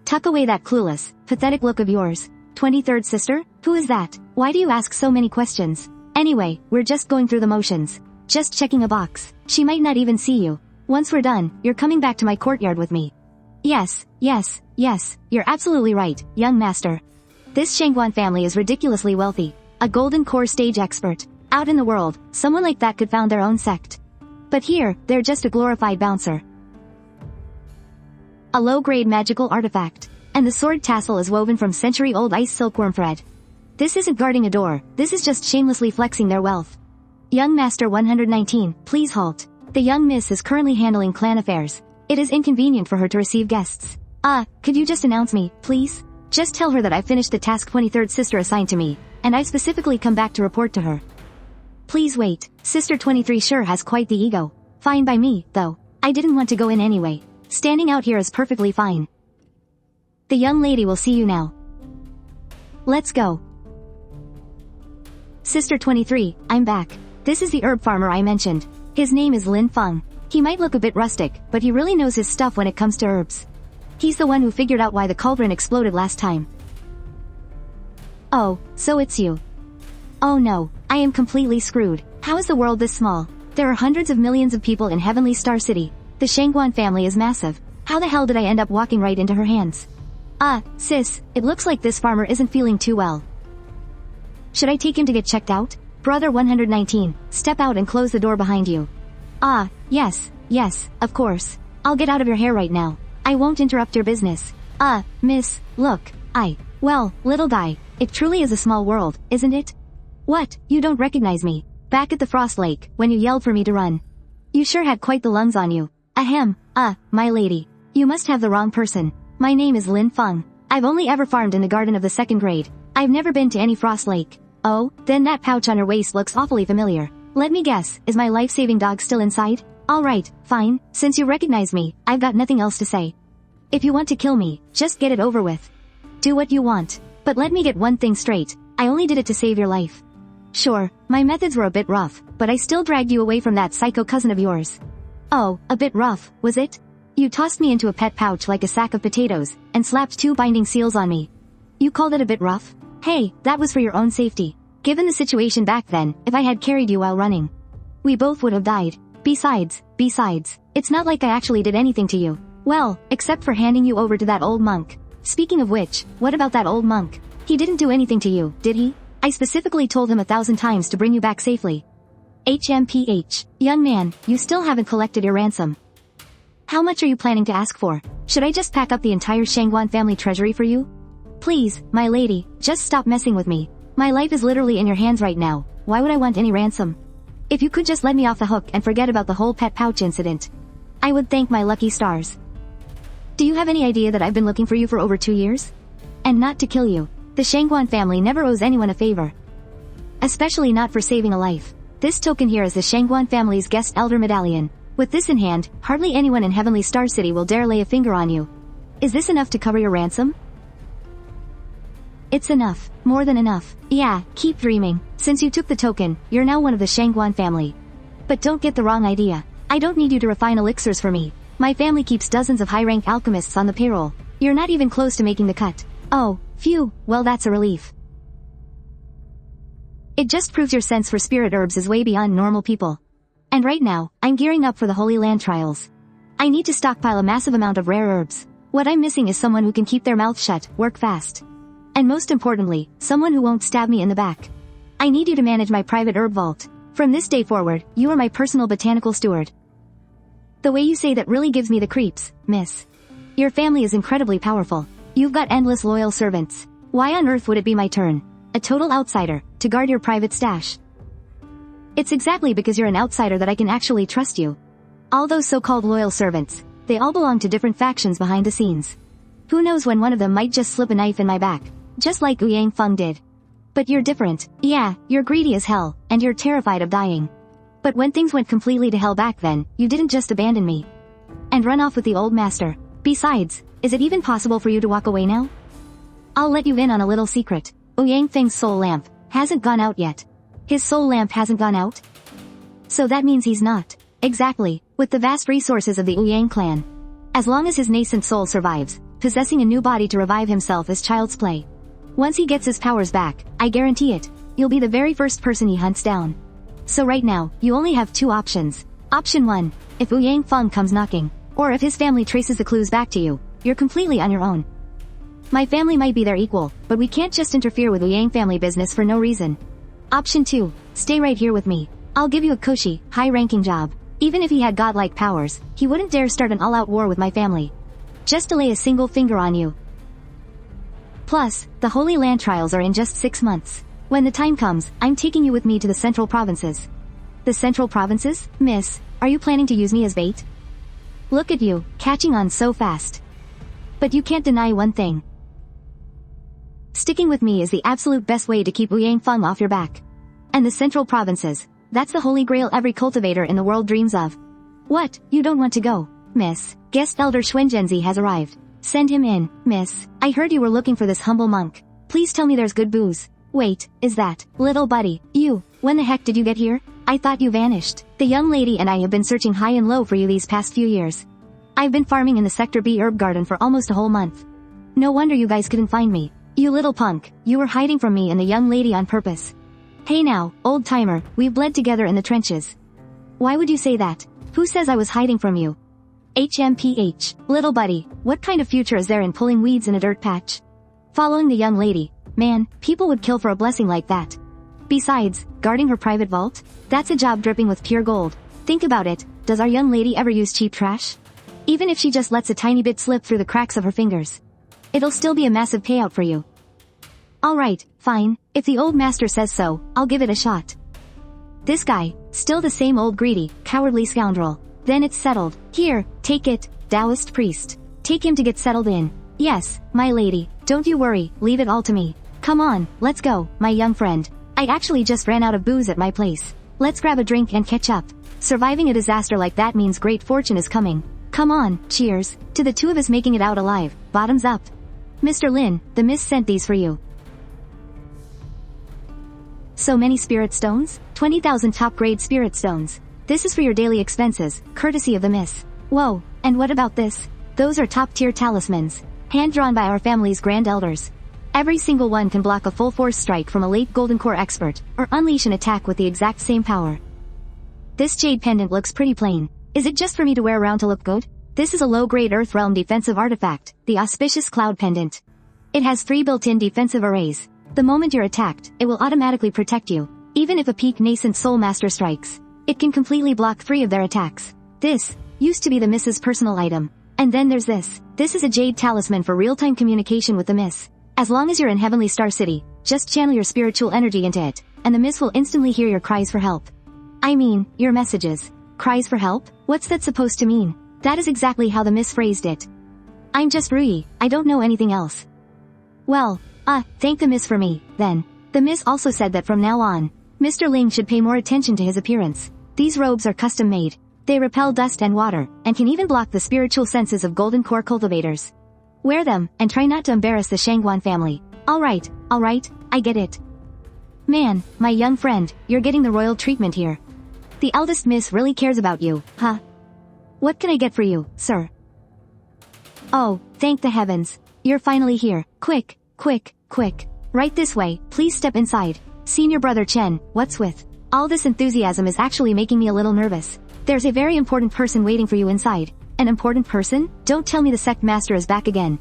tuck away that clueless, pathetic look of yours. 23rd sister? Who is that? Why do you ask so many questions? Anyway, we're just going through the motions. Just checking a box. She might not even see you. Once we're done, you're coming back to my courtyard with me. Yes, you're absolutely right, young master. This Shangguan family is ridiculously wealthy. A golden core stage expert. Out in the world, someone like that could found their own sect. But here, they're just a glorified bouncer. A low-grade magical artifact. And the sword tassel is woven from century-old ice silkworm thread. This isn't guarding a door, this is just shamelessly flexing their wealth. Young Master 119, please halt. The young miss is currently handling clan affairs. It is inconvenient for her to receive guests. Could you just announce me, please? Just tell her that I finished the task 23rd sister assigned to me, and I've specifically come back to report to her. Please wait, Sister 23 sure has quite the ego. Fine by me, though. I didn't want to go in anyway. Standing out here is perfectly fine. The young lady will see you now. Let's go. Sister 23, I'm back. This is the herb farmer I mentioned. His name is Ling Feng. He might look a bit rustic, but he really knows his stuff when it comes to herbs. He's the one who figured out why the cauldron exploded last time. Oh, so it's you. Oh no, I am completely screwed. How is the world this small? There are hundreds of millions of people in Heavenly Star City. The Shangguan family is massive. How the hell did I end up walking right into her hands? Sis, it looks like this farmer isn't feeling too well. Should I take him to get checked out? Brother 119, step out and close the door behind you. Yes, of course. I'll get out of your hair right now. I won't interrupt your business. Miss, look, well, little guy, it truly is a small world, isn't it? What, you don't recognize me? Back at the Frost Lake, when you yelled for me to run. You sure had quite the lungs on you. Ahem, my lady. You must have the wrong person. My name is Ling Feng. I've only ever farmed in the garden of the 2nd grade. I've never been to any Frost Lake. Oh, then that pouch on her waist looks awfully familiar. Let me guess, is my life-saving dog still inside? Alright, fine, since you recognize me, I've got nothing else to say. If you want to kill me, just get it over with. Do what you want. But let me get one thing straight, I only did it to save your life. Sure, my methods were a bit rough, but I still dragged you away from that psycho cousin of yours. Oh, a bit rough, was it? You tossed me into a pet pouch like a sack of potatoes, and slapped 2 binding seals on me. You called it a bit rough? Hey, that was for your own safety. Given the situation back then, if I had carried you while running, we both would have died. Besides, it's not like I actually did anything to you. Well, except for handing you over to that old monk. Speaking of which, what about that old monk? He didn't do anything to you, did he? I specifically told him 1,000 times to bring you back safely. HMPH. Young man, you still haven't collected your ransom. How much are you planning to ask for? Should I just pack up the entire Shangguan family treasury for you? Please, my lady, just stop messing with me. My life is literally in your hands right now. Why would I want any ransom? If you could just let me off the hook and forget about the whole pet pouch incident, I would thank my lucky stars. Do you have any idea that I've been looking for you for over 2 years? And not to kill you. The Shangguan family never owes anyone a favor. Especially not for saving a life. This token here is the Shangguan family's guest elder medallion. With this in hand, hardly anyone in Heavenly Star City will dare lay a finger on you. Is this enough to cover your ransom? It's enough. More than enough. Yeah, keep dreaming. Since you took the token, you're now one of the Shangguan family. But don't get the wrong idea. I don't need you to refine elixirs for me. My family keeps dozens of high-rank alchemists on the payroll. You're not even close to making the cut. Oh, phew, well that's a relief. It just proves your sense for spirit herbs is way beyond normal people. And right now, I'm gearing up for the Holy Land trials. I need to stockpile a massive amount of rare herbs. What I'm missing is someone who can keep their mouth shut, work fast. And most importantly, someone who won't stab me in the back. I need you to manage my private herb vault. From this day forward, you are my personal botanical steward. The way you say that really gives me the creeps, miss. Your family is incredibly powerful. You've got endless loyal servants. Why on earth would it be my turn, a total outsider, to guard your private stash? It's exactly because you're an outsider that I can actually trust you. All those so-called loyal servants, they all belong to different factions behind the scenes. Who knows when one of them might just slip a knife in my back, just like Ouyang Feng did. But you're different. Yeah, you're greedy as hell, and you're terrified of dying. But when things went completely to hell back then, you didn't just abandon me and run off with the old master. Besides, is it even possible for you to walk away now? I'll let you in on a little secret. Ouyang Feng's soul lamp hasn't gone out yet. His soul lamp hasn't gone out? So that means he's not. Exactly, with the vast resources of the Ouyang clan. As long as his nascent soul survives, possessing a new body to revive himself is child's play. Once he gets his powers back, I guarantee it, you'll be the very first person he hunts down. So right now, you only have 2 options. Option 1. If Ouyang Feng comes knocking, or if his family traces the clues back to you, you're completely on your own. My family might be their equal, but we can't just interfere with Ouyang family business for no reason. Option 2, stay right here with me. I'll give you a cushy, high-ranking job. Even if he had godlike powers, he wouldn't dare start an all-out war with my family. Just to lay a single finger on you. Plus, the Holy Land trials are in just 6 months. When the time comes, I'm taking you with me to the Central Provinces. The Central Provinces? Miss, are you planning to use me as bait? Look at you, catching on so fast. But you can't deny one thing. Sticking with me is the absolute best way to keep Ouyang Feng off your back. And the Central Provinces, that's the holy grail every cultivator in the world dreams of. What, you don't want to go, miss? Guest Elder Xuanzhenzi has arrived. Send him in, miss. I heard you were looking for this humble monk. Please tell me there's good booze. Wait, is that, little buddy, you? When the heck did you get here? I thought you vanished. The young lady and I have been searching high and low for you these past few years. I've been farming in the Sector B herb garden for almost a whole month. No wonder you guys couldn't find me. You little punk, you were hiding from me and the young lady on purpose. Hey now, old timer, we've bled together in the trenches. Why would you say that? Who says I was hiding from you? HMPH, little buddy, what kind of future is there in pulling weeds in a dirt patch? Following the young lady, man, people would kill for a blessing like that. Besides, guarding her private vault? That's a job dripping with pure gold. Think about it, does our young lady ever use cheap trash? Even if she just lets a tiny bit slip through the cracks of her fingers. It'll still be a massive payout for you. Alright, fine, if the old master says so, I'll give it a shot. This guy, still the same old greedy, cowardly scoundrel. Then it's settled. Here, take it, Taoist priest. Take him to get settled in. Yes, my lady, don't you worry, leave it all to me. Come on, let's go, my young friend. I actually just ran out of booze at my place. Let's grab a drink and catch up. Surviving a disaster like that means great fortune is coming. Come on, cheers, to the two of us making it out alive, bottoms up. Mr. Lin, the miss sent these for you. So many spirit stones? 20,000 top-grade spirit stones. This is for your daily expenses, courtesy of the miss. Whoa, and what about this? Those are top-tier talismans, hand-drawn by our family's grand elders. Every single one can block a full-force strike from a late Golden Core expert, or unleash an attack with the exact same power. This jade pendant looks pretty plain. Is it just for me to wear around to look good? This is a low-grade Earth Realm defensive artifact, the Auspicious Cloud Pendant. It has 3 built-in defensive arrays. The moment you're attacked, it will automatically protect you. Even if a peak nascent soul master strikes, it can completely block 3 of their attacks. This used to be the Miss's personal item. And then there's this. This is a jade talisman for real-time communication with the Miss. As long as you're in Heavenly Star City, just channel your spiritual energy into it, and the Miss will instantly hear your cries for help. I mean, your messages. Cries for help? What's that supposed to mean? That is exactly how the Miss phrased it. I'm just Rui, I don't know anything else. Well, thank the Miss for me, then. The Miss also said that from now on, Mr. Ling should pay more attention to his appearance. These robes are custom made. They repel dust and water, and can even block the spiritual senses of Golden Core cultivators. Wear them, and try not to embarrass the Shangguan family. Alright, I get it. Man, my young friend, you're getting the royal treatment here. The eldest Miss really cares about you, huh? What can I get for you, sir? Oh, thank the heavens. You're finally here. Quick. Right this way, please step inside. Senior brother Chen, what's with? All this enthusiasm is actually making me a little nervous. There's a very important person waiting for you inside. An important person? Don't tell me the sect master is back again.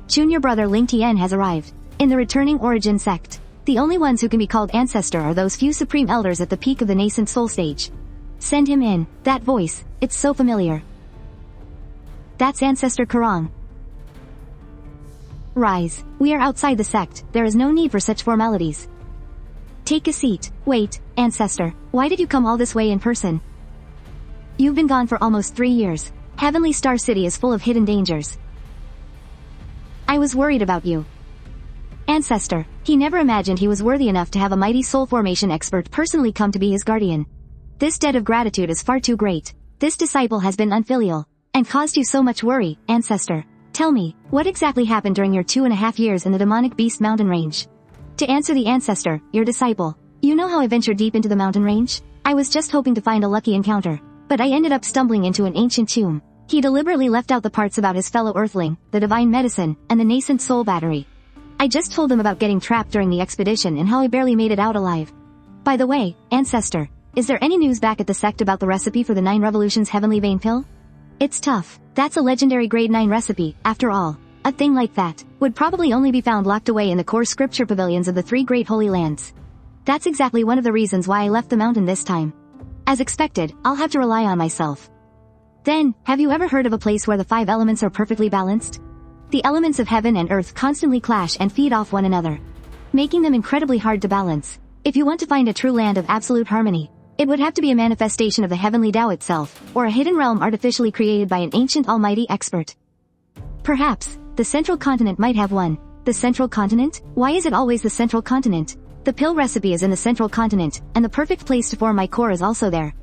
Junior brother Ling Tian has arrived. In the returning origin sect, the only ones who can be called ancestor are those few supreme elders at the peak of the nascent soul stage. Send him in. That voice, it's so familiar. That's Ancestor Karang. Rise. We are outside the sect, there is no need for such formalities. Take a seat. Wait, Ancestor, why did you come all this way in person? You've been gone for almost 3 years. Heavenly Star City is full of hidden dangers. I was worried about you. Ancestor, he never imagined he was worthy enough to have a mighty soul formation expert personally come to be his guardian. This debt of gratitude is far too great. This disciple has been unfilial, and caused you so much worry, Ancestor. Tell me, what exactly happened during your 2.5 years in the demonic beast mountain range? To answer the Ancestor, your disciple. You know how I ventured deep into the mountain range? I was just hoping to find a lucky encounter, but I ended up stumbling into an ancient tomb. He deliberately left out the parts about his fellow Earthling, the divine medicine, and the nascent soul battery. I just told him about getting trapped during the expedition and how I barely made it out alive. By the way, Ancestor, is there any news back at the sect about the recipe for the 9 Revolutions Heavenly Vein Pill? It's tough. That's a legendary grade 9 recipe, after all. A thing like that would probably only be found locked away in the core scripture pavilions of the 3 great holy lands. That's exactly one of the reasons why I left the mountain this time. As expected, I'll have to rely on myself. Then, have you ever heard of a place where the 5 elements are perfectly balanced? The elements of heaven and earth constantly clash and feed off one another, making them incredibly hard to balance. If you want to find a true land of absolute harmony, it would have to be a manifestation of the heavenly Tao itself, or a hidden realm artificially created by an ancient almighty expert. Perhaps, the central continent might have one. The central continent? Why is it always the central continent? The pill recipe is in the central continent, and the perfect place to form my core is also there.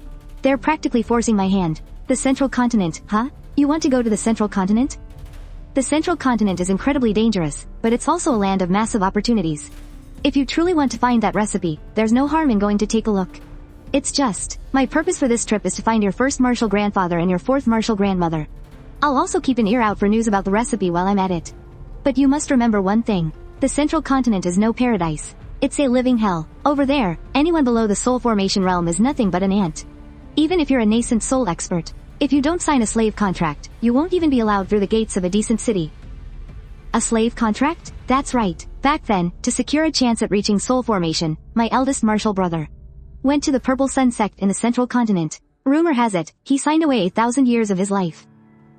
They're practically forcing my hand. The central continent, huh? You want to go to the central continent? The central continent is incredibly dangerous, but it's also a land of massive opportunities. If you truly want to find that recipe, there's no harm in going to take a look. It's just, my purpose for this trip is to find your first martial grandfather and your 4th martial grandmother. I'll also keep an ear out for news about the recipe while I'm at it. But you must remember one thing. The central continent is no paradise. It's a living hell. Over there, anyone below the soul formation realm is nothing but an ant. Even if you're a nascent soul expert, if you don't sign a slave contract, you won't even be allowed through the gates of a decent city. A slave contract? That's right. Back then, to secure a chance at reaching soul formation, my eldest martial brother went to the Purple Sun sect in the central continent. Rumor has it, he signed away 1,000 years of his life.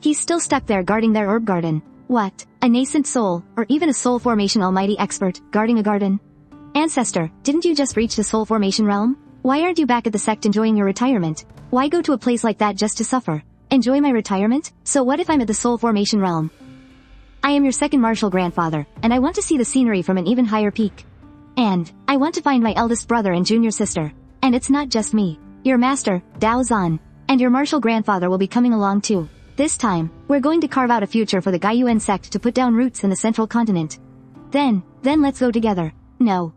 He's still stuck there guarding their herb garden. What? A nascent soul, or even a soul formation almighty expert, guarding a garden? Ancestor, didn't you just reach the soul formation realm? Why aren't you back at the sect enjoying your retirement? Why go to a place like that just to suffer? Enjoy my retirement? So what if I'm at the soul formation realm? I am your 2nd martial grandfather, and I want to see the scenery from an even higher peak. And, I want to find my eldest brother and junior sister. And it's not just me. Your master, Dao Zan, and your martial grandfather will be coming along too. This time, we're going to carve out a future for the Gaiyuan sect to put down roots in the central continent. Then let's go together. No.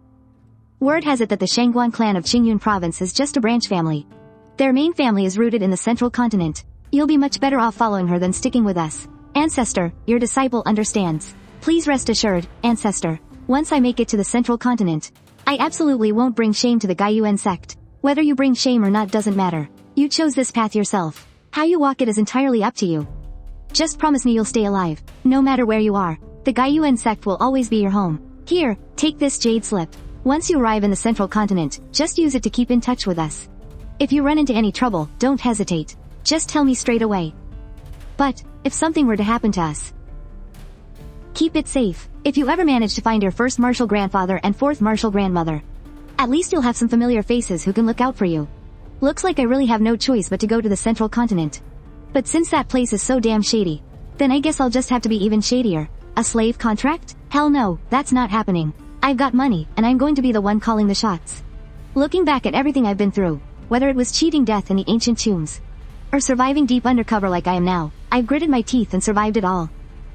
Word has it that the Shangguan clan of Qingyun province is just a branch family. Their main family is rooted in the central continent. You'll be much better off following her than sticking with us. Ancestor, your disciple understands. Please rest assured, Ancestor. Once I make it to the central continent, I absolutely won't bring shame to the Gaiyuan sect. Whether you bring shame or not doesn't matter. You chose this path yourself. How you walk it is entirely up to you. Just promise me you'll stay alive, no matter where you are. The Gaiyuan sect will always be your home. Here, take this jade slip. Once you arrive in the central continent, just use it to keep in touch with us. If you run into any trouble, don't hesitate. Just tell me straight away. But, if something were to happen to us, keep it safe. If you ever manage to find your 1st martial grandfather and 4th martial grandmother, at least you'll have some familiar faces who can look out for you. Looks like I really have no choice but to go to the central continent. But since that place is so damn shady, then I guess I'll just have to be even shadier. A slave contract? Hell no, that's not happening. I've got money, and I'm going to be the one calling the shots. Looking back at everything I've been through, whether it was cheating death in the ancient tombs, or surviving deep undercover like I am now, I've gritted my teeth and survived it all.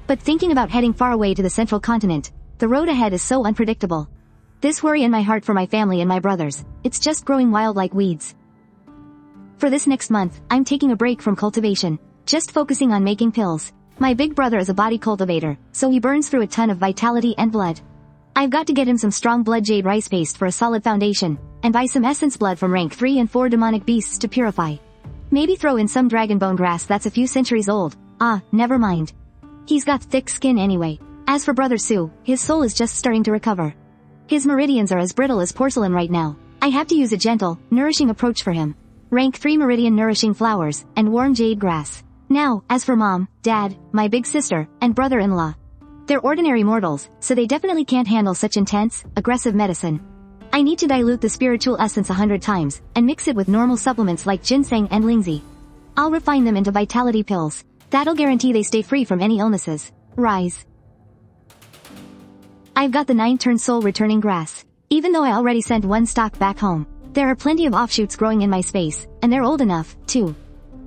But thinking about heading far away to the central continent, the road ahead is so unpredictable. This worry in my heart for my family and my brothers, it's just growing wild like weeds. For this next month, I'm taking a break from cultivation, just focusing on making pills. My big brother is a body cultivator, so he burns through a ton of vitality and blood. I've got to get him some strong blood jade rice paste for a solid foundation, and buy some essence blood from rank 3 and 4 demonic beasts to purify. Maybe throw in some dragon bone grass that's a few centuries old. Never mind. He's got thick skin anyway. As for Brother Su, his soul is just starting to recover. His meridians are as brittle as porcelain right now. I have to use a gentle, nourishing approach for him. Rank 3 meridian nourishing flowers, and warm jade grass. Now, as for Mom, Dad, my big sister, and brother-in-law. They're ordinary mortals, so they definitely can't handle such intense, aggressive medicine. I need to dilute the spiritual essence 100 times, and mix it with normal supplements like ginseng and lingzi. I'll refine them into vitality pills. That'll guarantee they stay free from any illnesses. Rise. I've got the 9-turn soul returning grass. Even though I already sent one stock back home, there are plenty of offshoots growing in my space, and they're old enough, too.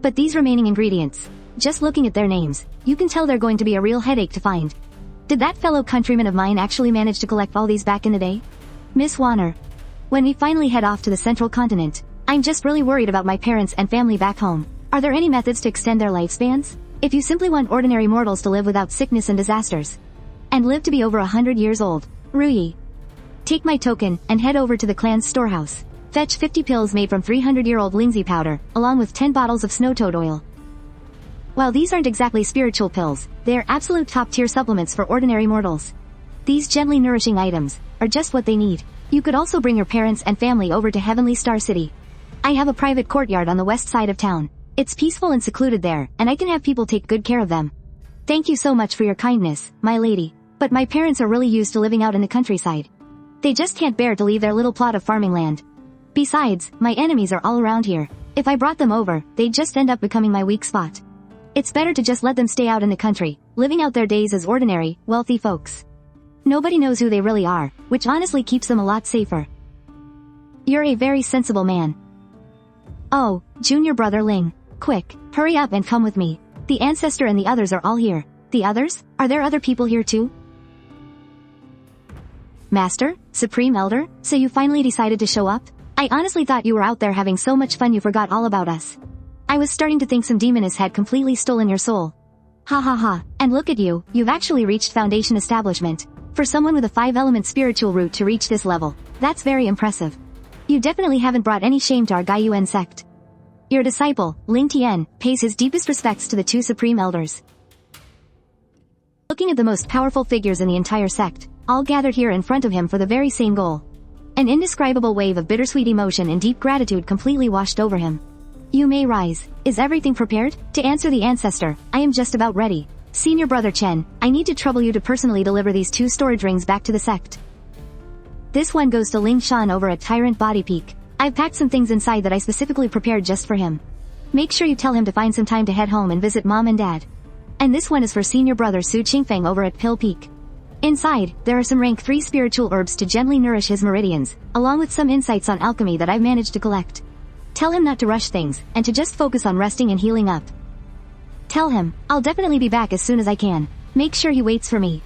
But these remaining ingredients, just looking at their names, you can tell they're going to be a real headache to find. Did that fellow countryman of mine actually manage to collect all these back in the day? Miss Wan'er. When we finally head off to the central continent, I'm just really worried about my parents and family back home. Are there any methods to extend their lifespans? If you simply want ordinary mortals to live without sickness and disasters, and live to be over 100 years old, Ruyi. Take my token, and head over to the clan's storehouse. Fetch 50 pills made from 300-year-old Lingzi powder, along with 10 bottles of snow toad oil. While these aren't exactly spiritual pills, they are absolute top-tier supplements for ordinary mortals. These gently nourishing items are just what they need. You could also bring your parents and family over to Heavenly Star City. I have a private courtyard on the west side of town. It's peaceful and secluded there, and I can have people take good care of them. Thank you so much for your kindness, my lady. But my parents are really used to living out in the countryside. They just can't bear to leave their little plot of farming land. Besides, my enemies are all around here. If I brought them over, they'd just end up becoming my weak spot. It's better to just let them stay out in the country, living out their days as ordinary, wealthy folks. Nobody knows who they really are, which honestly keeps them a lot safer. You're a very sensible man. Oh, junior brother Ling. Quick, hurry up and come with me. The ancestor and the others are all here. The others? Are there other people here too? Master? Supreme Elder? So you finally decided to show up? I honestly thought you were out there having so much fun you forgot all about us. I was starting to think some demoness had completely stolen your soul. Ha ha ha, and look at you, you've actually reached Foundation Establishment. For someone with a 5-element spiritual root to reach this level, that's very impressive. You definitely haven't brought any shame to our Gaiyuan sect. Your disciple, Ling Tian, pays his deepest respects to the 2 Supreme Elders. Looking at the most powerful figures in the entire sect, all gathered here in front of him for the very same goal. An indescribable wave of bittersweet emotion and deep gratitude completely washed over him. You may rise. Is everything prepared? To answer the ancestor, I am just about ready. Senior Brother Chen, I need to trouble you to personally deliver these 2 storage rings back to the sect. This one goes to Ling Shan over at Tyrant Body Peak. I've packed some things inside that I specifically prepared just for him. Make sure you tell him to find some time to head home and visit Mom and Dad. And this one is for Senior Brother Su Qingfeng over at Pill Peak. Inside, there are some rank 3 spiritual herbs to gently nourish his meridians, along with some insights on alchemy that I've managed to collect. Tell him not to rush things, and to just focus on resting and healing up. Tell him, I'll definitely be back as soon as I can. Make sure he waits for me.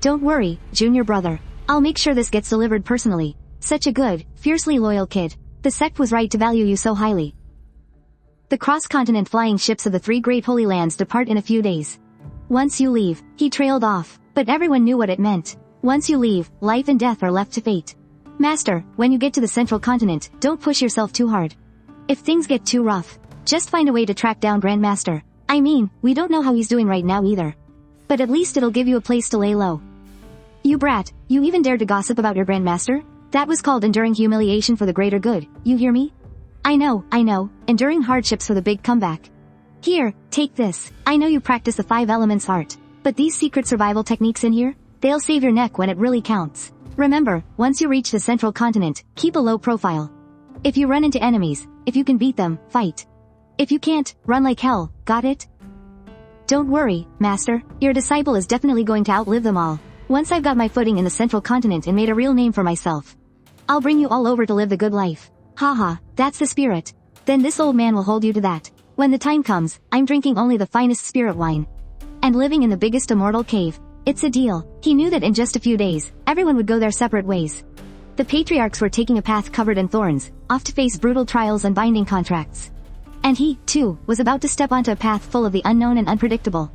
Don't worry, junior brother. I'll make sure this gets delivered personally. Such a good, fiercely loyal kid. The sect was right to value you so highly. The cross-continent flying ships of the 3 great holy lands depart in a few days. Once you leave, he trailed off, but everyone knew what it meant. Once you leave, life and death are left to fate. Master, when you get to the central continent, don't push yourself too hard. If things get too rough, just find a way to track down Grandmaster. I mean, we don't know how he's doing right now either. But at least it'll give you a place to lay low. You brat, you even dared to gossip about your Grandmaster? That was called enduring humiliation for the greater good, you hear me? I know, enduring hardships for the big comeback. Here, take this. I know you practice the 5 elements art, but these secret survival techniques in here, they'll save your neck when it really counts. Remember, once you reach the central continent, keep a low profile. If you run into enemies, if you can beat them, fight. If you can't, run like hell, got it? Don't worry, Master, your disciple is definitely going to outlive them all. Once I've got my footing in the central continent and made a real name for myself, I'll bring you all over to live the good life. Haha, that's the spirit. Then this old man will hold you to that. When the time comes, I'm drinking only the finest spirit wine. And living in the biggest immortal cave. It's a deal. He knew that in just a few days, everyone would go their separate ways. The patriarchs were taking a path covered in thorns, off to face brutal trials and binding contracts. And he, too, was about to step onto a path full of the unknown and unpredictable.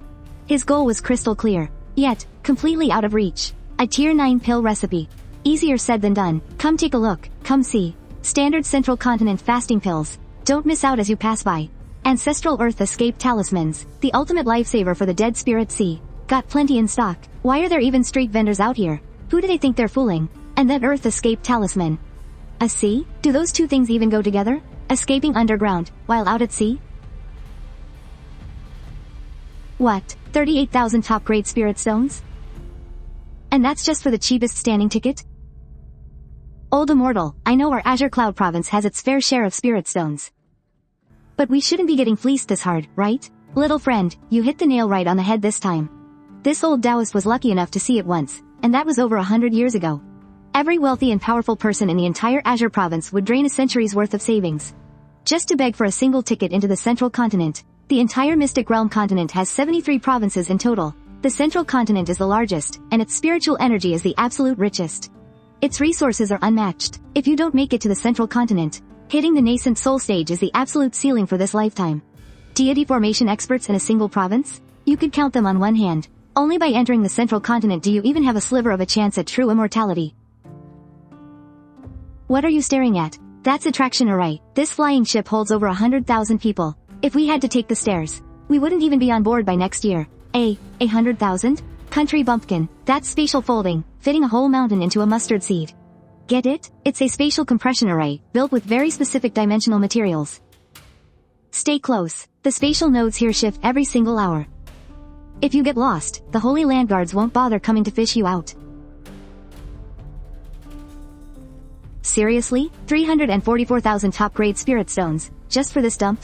His goal was crystal clear, yet, completely out of reach. A tier 9 pill recipe. Easier said than done. Come take a look, come see. Standard Central Continent fasting pills. Don't miss out as you pass by. Ancestral Earth Escape Talismans. The ultimate lifesaver for the dead spirit sea. Got plenty in stock. Why are there even street vendors out here? Who do they think they're fooling? And that Earth Escape Talisman. A sea? Do those 2 things even go together? Escaping underground, while out at sea? What, 38,000 top-grade spirit stones? And that's just for the cheapest standing ticket? Old Immortal, I know our Azure Cloud province has its fair share of spirit stones. But we shouldn't be getting fleeced this hard, right? Little friend, you hit the nail right on the head this time. This old Taoist was lucky enough to see it once, and that was over 100 years ago. Every wealthy and powerful person in the entire Azure province would drain a century's worth of savings just to beg for a single ticket into the central continent. The entire Mystic Realm continent has 73 provinces in total. The central continent is the largest, and its spiritual energy is the absolute richest. Its resources are unmatched. If you don't make it to the central continent, hitting the nascent soul stage is the absolute ceiling for this lifetime. Deity formation experts in a single province? You could count them on one hand. Only by entering the central continent do you even have a sliver of a chance at true immortality. What are you staring at? That's attraction array. This flying ship holds over 100,000 people. If we had to take the stairs, we wouldn't even be on board by next year. 100,000? Country bumpkin. That's spatial folding, fitting a whole mountain into a mustard seed. Get it? It's a spatial compression array, built with very specific dimensional materials. Stay close. The spatial nodes here shift every single hour. If you get lost, the Holy Land Guards won't bother coming to fish you out. Seriously? 344,000 top-grade spirit stones, just for this dump?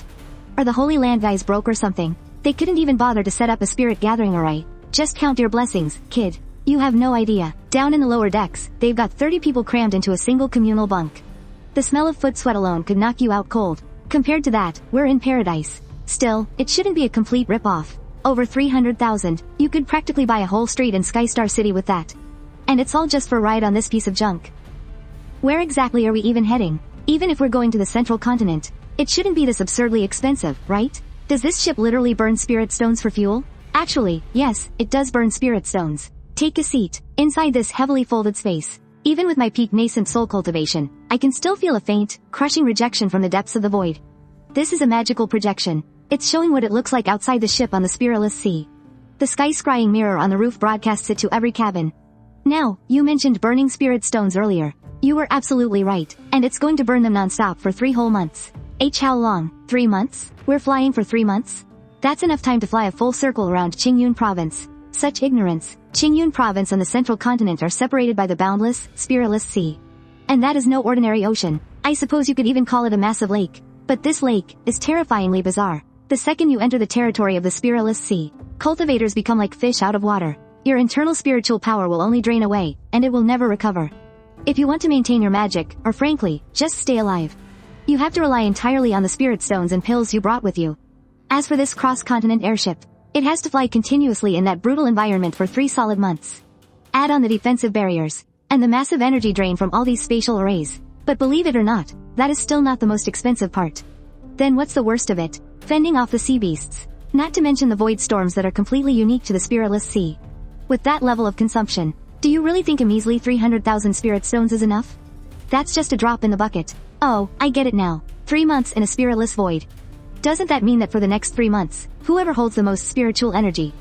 Are the Holy Land guys broke or something? They couldn't even bother to set up a spirit gathering array. Just count your blessings, kid. You have no idea. Down in the lower decks, they've got 30 people crammed into a single communal bunk. The smell of foot sweat alone could knock you out cold. Compared to that, we're in paradise. Still, it shouldn't be a complete rip-off. Over 300,000, you could practically buy a whole street in Skystar City with that. And it's all just for a ride on this piece of junk. Where exactly are we even heading? Even if we're going to the central continent, it shouldn't be this absurdly expensive, right? Does this ship literally burn spirit stones for fuel? Actually, yes, it does burn spirit stones. Take a seat. Inside this heavily folded space, even with my peak nascent soul cultivation, I can still feel a faint, crushing rejection from the depths of the void. This is a magical projection. It's showing what it looks like outside the ship on the spiraless sea. The sky-scrying mirror on the roof broadcasts it to every cabin. Now, you mentioned burning spirit stones earlier. You were absolutely right, and it's going to burn them non-stop for 3 whole months. How long? 3 months? We're flying for 3 months? That's enough time to fly a full circle around Qingyun province. Such ignorance. Qingyun province and the central continent are separated by the boundless, spiraless sea. And that is no ordinary ocean. I suppose you could even call it a massive lake. But this lake is terrifyingly bizarre. The second you enter the territory of the spiraless sea, cultivators become like fish out of water. Your internal spiritual power will only drain away, and it will never recover. If you want to maintain your magic, or frankly, just stay alive, you have to rely entirely on the spirit stones and pills you brought with you. As for this cross-continent airship, it has to fly continuously in that brutal environment for 3 solid months. Add on the defensive barriers, and the massive energy drain from all these spatial arrays. But believe it or not, that is still not the most expensive part. Then what's the worst of it? Fending off the sea beasts. Not to mention the void storms that are completely unique to the spiritless sea. With that level of consumption, do you really think a measly 300,000 spirit stones is enough? That's just a drop in the bucket. Oh, I get it now. 3 months in a spiritless void. Doesn't that mean that for the next 3 months, whoever holds the most spiritual energy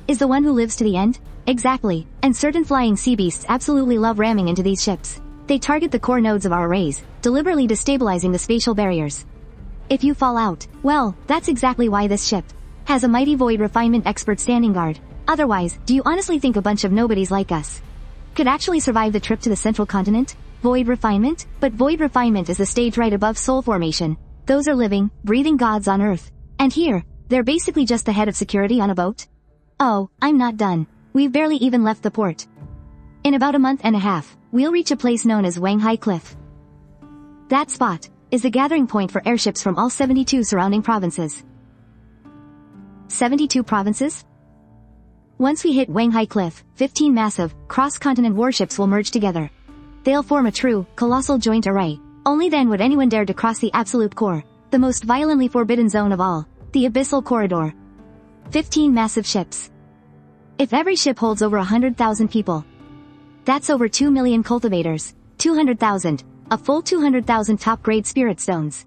is the one who lives to the end? Exactly. And certain flying sea beasts absolutely love ramming into these ships. They target the core nodes of our arrays, deliberately destabilizing the spatial barriers. If you fall out, well, that's exactly why this ship has a mighty void refinement expert standing guard. Otherwise, do you honestly think a bunch of nobodies like us could actually survive the trip to the central continent? Void refinement? But void refinement is the stage right above soul formation. Those are living, breathing gods on Earth. And here, they're basically just the head of security on a boat? Oh, I'm not done. We've barely even left the port. In about a month and a half, we'll reach a place known as Wanghai Cliff. That spot is the gathering point for airships from all 72 surrounding provinces. 72 provinces? Once we hit Wanghai Cliff, 15 massive, cross-continent warships will merge together. They'll form a true, colossal joint array. Only then would anyone dare to cross the absolute core, the most violently forbidden zone of all, the abyssal corridor. 15 massive ships. If every ship holds over 100,000 people, that's over 2 million cultivators, 200,000, a full 200,000 top-grade spirit stones.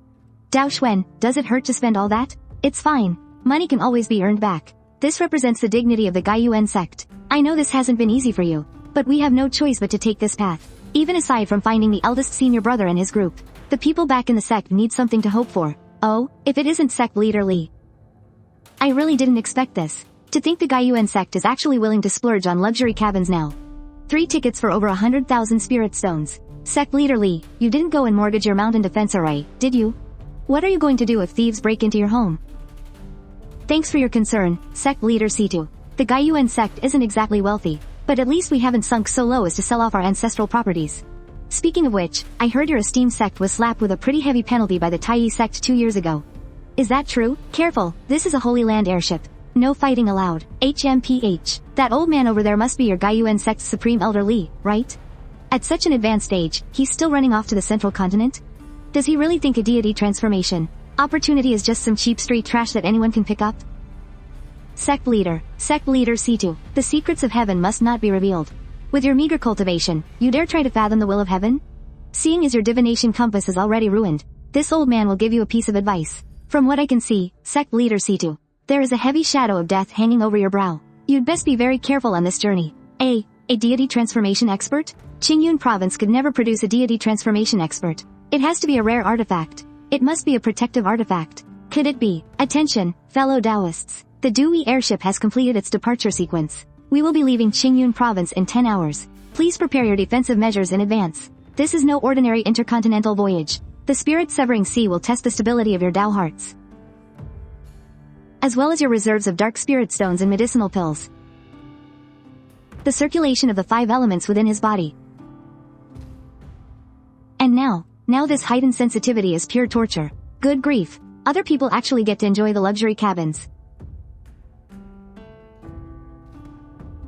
Dao Xuan, does it hurt to spend all that? It's fine. Money can always be earned back. This represents the dignity of the Gaiyuan sect. I know this hasn't been easy for you, but we have no choice but to take this path. Even aside from finding the eldest senior brother and his group, the people back in the sect need something to hope for. Oh, if it isn't sect leader Li. I really didn't expect this. To think the Gaiyuan sect is actually willing to splurge on luxury cabins now. 3 tickets for over 100,000 spirit stones. Sect leader Li, you didn't go and mortgage your mountain defense array, did you? What are you going to do if thieves break into your home? Thanks for your concern, sect leader C2. The Gaiyuan sect isn't exactly wealthy, but at least we haven't sunk so low as to sell off our ancestral properties. Speaking of which, I heard your esteemed sect was slapped with a pretty heavy penalty by the Taiyi sect 2 years ago. Is that true? Careful, this is a Holy Land airship. No fighting allowed. HMPH. That old man over there must be your Gaiyuan sect's supreme elder Li, right? At such an advanced age, he's still running off to the central continent? Does he really think a deity transformation opportunity is just some cheap street trash that anyone can pick up? Sect leader C2. The secrets of heaven must not be revealed. With your meager cultivation, you dare try to fathom the will of heaven? Seeing as your divination compass is already ruined, this old man will give you a piece of advice. From what I can see, sect leader C2, there is a heavy shadow of death hanging over your brow. You'd best be very careful on this journey. A deity transformation expert? Qingyun province could never produce a deity transformation expert. It has to be a rare artifact. It must be a protective artifact. Could it be? Attention, fellow Taoists. The Dewey airship has completed its departure sequence. We will be leaving Qingyun province in 10 hours. Please prepare your defensive measures in advance. This is no ordinary intercontinental voyage. The spirit-severing sea will test the stability of your Tao hearts, as well as your reserves of dark spirit stones and medicinal pills. The circulation of the 5 elements within his body. And now this heightened sensitivity is pure torture. Good grief. Other people actually get to enjoy the luxury cabins.